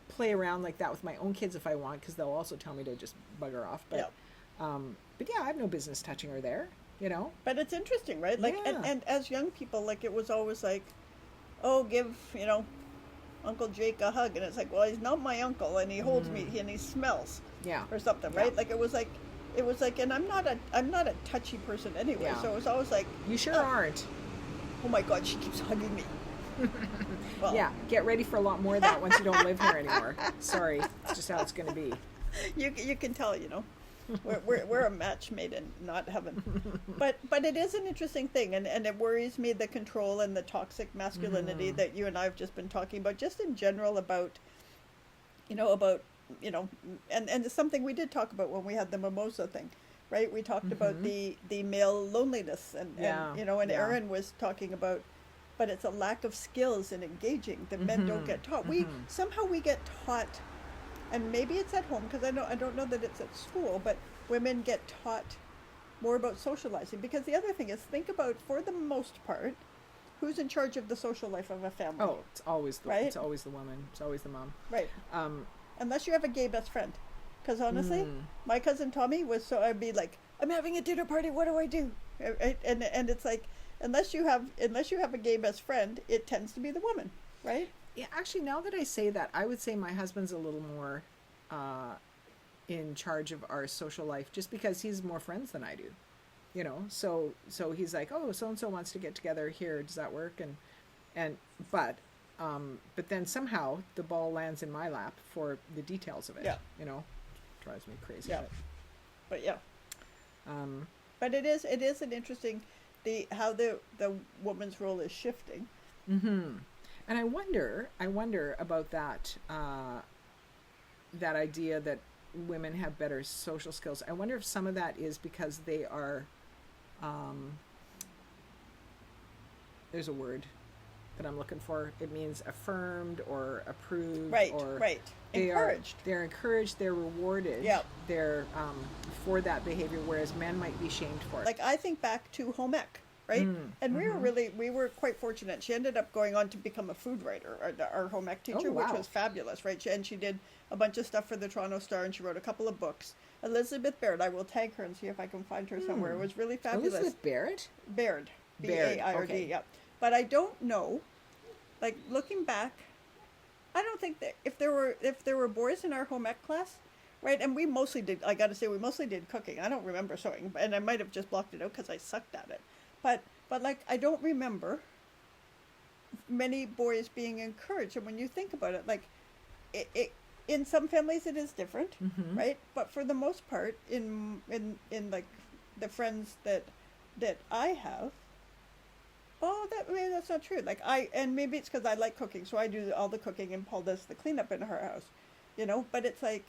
Speaker 1: play around like that with my own kids if I want, because they'll also tell me to just bugger off. But, I have no business touching her there.
Speaker 2: But it's interesting, right? Like,
Speaker 1: Yeah.
Speaker 2: and as young people, like, it was always like, oh, give Uncle Jake a hug, and it's like, well, he's not my uncle, and he holds me, and he smells, or something, right? Like, it was like, and I'm not a touchy person anyway, so it was always like,
Speaker 1: you sure aren't.
Speaker 2: Oh my God, she keeps hugging me. Well,
Speaker 1: yeah, get ready for a lot more of that once you don't live here anymore. Sorry, it's just how it's going to be.
Speaker 2: You can tell, we're a match made in not heaven. But it is an interesting thing, and it worries me, the control and the toxic masculinity that you and I have just been talking about, just in general, about and it's something we did talk about when we had the mimosa thing, right? We talked about the male loneliness, and Aaron was talking about, but it's a lack of skills in engaging that men don't get taught. We get taught, and maybe it's at home, because I don't know that it's at school, but women get taught more about socializing. Because the other thing is, think about, for the most part, who's in charge of the social life of a family.
Speaker 1: Oh, it's always the
Speaker 2: right?
Speaker 1: It's always the woman. It's always the mom.
Speaker 2: Right. Unless you have a gay best friend. Because honestly, my cousin Tommy was, so I'd be like, I'm having a dinner party, what do I do? And it's like, unless you have a gay best friend, it tends to be the woman, right?
Speaker 1: Yeah, actually, now that I say that, I would say my husband's a little more in charge of our social life, just because he's more friends than I do. So he's like, oh, so and so wants to get together here. Does that work? But then somehow the ball lands in my lap for the details of it.
Speaker 2: Yeah.
Speaker 1: Drives me crazy.
Speaker 2: Yeah. But yeah. But it is an interesting, how the woman's role is shifting.
Speaker 1: Mm-hmm. And I wonder about that that idea that women have better social skills. I wonder if some of that is because they are there's a word that I'm looking for. It means affirmed or approved.
Speaker 2: Right.
Speaker 1: Encouraged. They're encouraged. They're rewarded.
Speaker 2: Yeah.
Speaker 1: They're for that behavior, whereas men might be shamed for it.
Speaker 2: Like, I think back to home ec, right? And we were quite fortunate. She ended up going on to become a food writer, our home ec teacher, which was fabulous, right? And she did a bunch of stuff for the Toronto Star, and she wrote a couple of books. Elizabeth Baird, I will tag her and see if I can find her somewhere. It was really fabulous.
Speaker 1: Elizabeth Baird?
Speaker 2: Baird. B-A-I-R-D,
Speaker 1: okay.
Speaker 2: yeah. But I don't know, like, looking back, I don't think that if there were boys in our home ec class, right, and we mostly did cooking. I don't remember sewing, and I might have just blocked it out because I sucked at it. But like, I don't remember many boys being encouraged. And when you think about it, like, it in some families it is different, right? But for the most part, in like the friends that I have, that's not true. Like, and maybe it's because I like cooking, so I do all the cooking and Paul does the cleanup in her house, But it's like,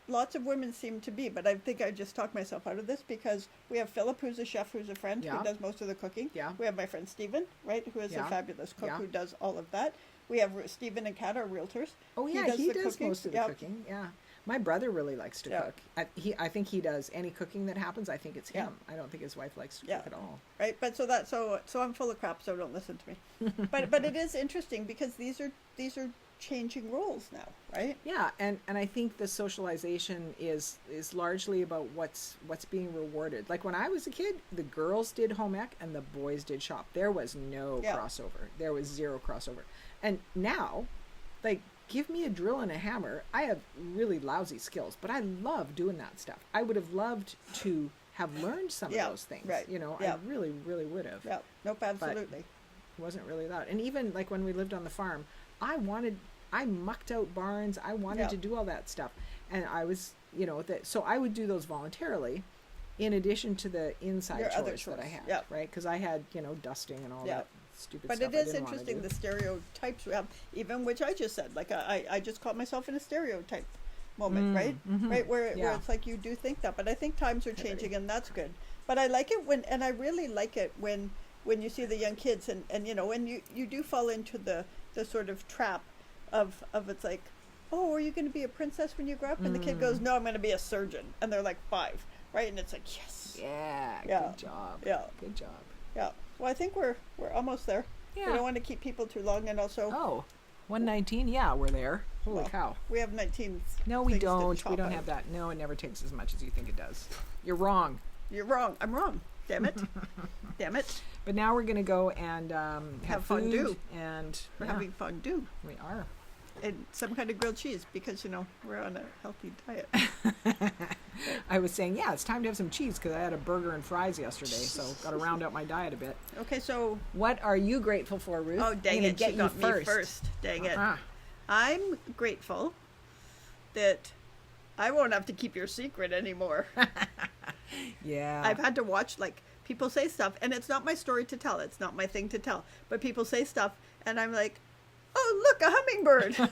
Speaker 2: lots of women seem to be, but I think I just talked myself out of this, because we have Philip, who's a chef, who's a friend, who does most of the cooking.
Speaker 1: Yeah.
Speaker 2: We have my friend Stephen, right, who is a fabulous cook, who does all of that. We have Stephen and Kat, our realtors.
Speaker 1: Oh yeah, he does most of the cooking. Yeah. My brother really likes to cook. I think he does any cooking that happens. I think it's him. I don't think his wife likes to cook at all.
Speaker 2: Right, but so I'm full of crap, so don't listen to me. but it is interesting, because these are changing roles now, right?
Speaker 1: Yeah, and I think the socialization is largely about what's being rewarded. Like, when I was a kid, the girls did home ec and the boys did shop. There was no crossover. There was zero crossover. And now, like, give me a drill and a hammer. I have really lousy skills, but I love doing that stuff. I would have loved to have learned some of those things.
Speaker 2: Right.
Speaker 1: I really, really would have.
Speaker 2: Yeah. Nope, absolutely.
Speaker 1: But it wasn't really that. And even like when we lived on the farm, I mucked out barns. I wanted to do all that stuff. And I was, so I would do those voluntarily. in addition to the inside
Speaker 2: Your other
Speaker 1: chores that I
Speaker 2: chores,
Speaker 1: had,
Speaker 2: yep.
Speaker 1: right? Because I had, dusting and all
Speaker 2: Yeah.
Speaker 1: that stupid
Speaker 2: But
Speaker 1: stuff.
Speaker 2: it
Speaker 1: I
Speaker 2: is
Speaker 1: didn't wanna
Speaker 2: interesting
Speaker 1: do.
Speaker 2: the stereotypes we have, even which I just said. Like I just caught myself in a stereotype moment, right? Right where
Speaker 1: Yeah.
Speaker 2: it's like you do think that, but I think times are changing, and that's good. But I like it and I really like it when you see the young kids and you do fall into the sort of trap of it's like, oh, are you going to be a princess when you grow up? And the kid goes, no, I'm going to be a surgeon, and they're like 5, right? And it's like, yes,
Speaker 1: Yeah,
Speaker 2: Yeah.
Speaker 1: good job.
Speaker 2: Yeah.
Speaker 1: Good job.
Speaker 2: yeah. Well, I think we're almost there.
Speaker 1: Yeah.
Speaker 2: We don't want to keep people too long, and also
Speaker 1: Oh, 119, yeah, we're there. Holy
Speaker 2: Well,
Speaker 1: cow.
Speaker 2: we have 19.
Speaker 1: No, we
Speaker 2: things to
Speaker 1: don't.
Speaker 2: chop
Speaker 1: We don't
Speaker 2: out.
Speaker 1: have that. No, it never takes as much as you think it does. You're wrong.
Speaker 2: You're wrong. I'm wrong. Damn it. Damn it.
Speaker 1: But now we're going to go and have food,
Speaker 2: fondue.
Speaker 1: and
Speaker 2: We're
Speaker 1: yeah,
Speaker 2: having fondue
Speaker 1: we are.
Speaker 2: and some kind of grilled cheese because we're on a healthy diet.
Speaker 1: I was saying, yeah, it's time to have some cheese because I had a burger and fries yesterday, so got to round out my diet a bit.
Speaker 2: Okay, so
Speaker 1: What are you grateful for, Ruth?
Speaker 2: oh dang
Speaker 1: I'm gonna
Speaker 2: it,
Speaker 1: get
Speaker 2: she
Speaker 1: you
Speaker 2: got me first. Dang it.
Speaker 1: Uh-huh.
Speaker 2: I'm grateful that I won't have to keep your secret anymore.
Speaker 1: Yeah.
Speaker 2: I've had to watch, like, people say stuff, and it's not my story to tell. It's not my thing to tell. But people say stuff, and I'm like, oh, look, a hummingbird.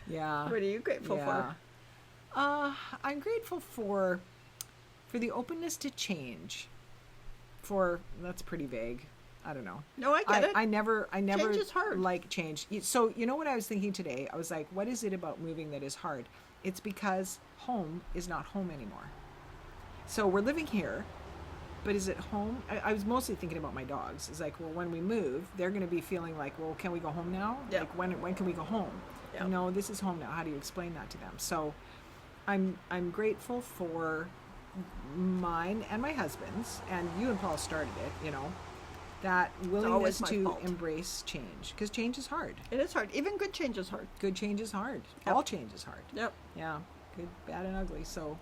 Speaker 1: Yeah.
Speaker 2: What are you grateful
Speaker 1: Yeah.
Speaker 2: for?
Speaker 1: I'm grateful for the openness to change. That's pretty vague. I don't know.
Speaker 2: No, I get it.
Speaker 1: I never
Speaker 2: Change is hard.
Speaker 1: like change. So you know what I was thinking today? I was like, what is it about moving that is hard? It's because home is not home anymore. So we're living here, but is it home? I was mostly thinking about my dogs. It's like, well, when we move, they're going to be feeling like, well, can we go home now?
Speaker 2: Yeah.
Speaker 1: Like, when can we go home?
Speaker 2: Yeah.
Speaker 1: No, this is home now. How do you explain that to them? So I'm grateful for mine and my husband's, and you and Paul started it, that willingness
Speaker 2: always my
Speaker 1: to
Speaker 2: fault.
Speaker 1: embrace change, because change is hard.
Speaker 2: It is hard. Even good change is hard.
Speaker 1: Good change is hard.
Speaker 2: Yep.
Speaker 1: All change is hard.
Speaker 2: Yep.
Speaker 1: Yeah, good, bad, and ugly. So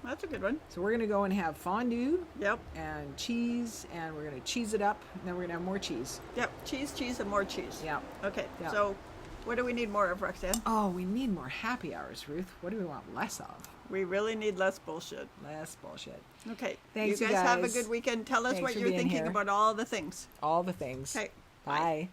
Speaker 2: That's a good one.
Speaker 1: we're gonna go and have fondue
Speaker 2: Yep.
Speaker 1: and cheese, and we're gonna cheese it up, and then we're gonna have more cheese.
Speaker 2: Yep. Cheese, and more cheese.
Speaker 1: Yeah.
Speaker 2: Okay.
Speaker 1: Yeah.
Speaker 2: So, what do we need more of, Roxanne?
Speaker 1: Oh, we need more happy hours, Ruth. What do we want less of?
Speaker 2: We really need less bullshit.
Speaker 1: Less bullshit.
Speaker 2: Okay.
Speaker 1: Thanks,
Speaker 2: you
Speaker 1: you
Speaker 2: guys have a
Speaker 1: guys.
Speaker 2: good weekend. Tell us
Speaker 1: Thanks
Speaker 2: what
Speaker 1: for
Speaker 2: you're
Speaker 1: being
Speaker 2: thinking
Speaker 1: here.
Speaker 2: about all the things.
Speaker 1: All the things.
Speaker 2: Okay.
Speaker 1: Bye.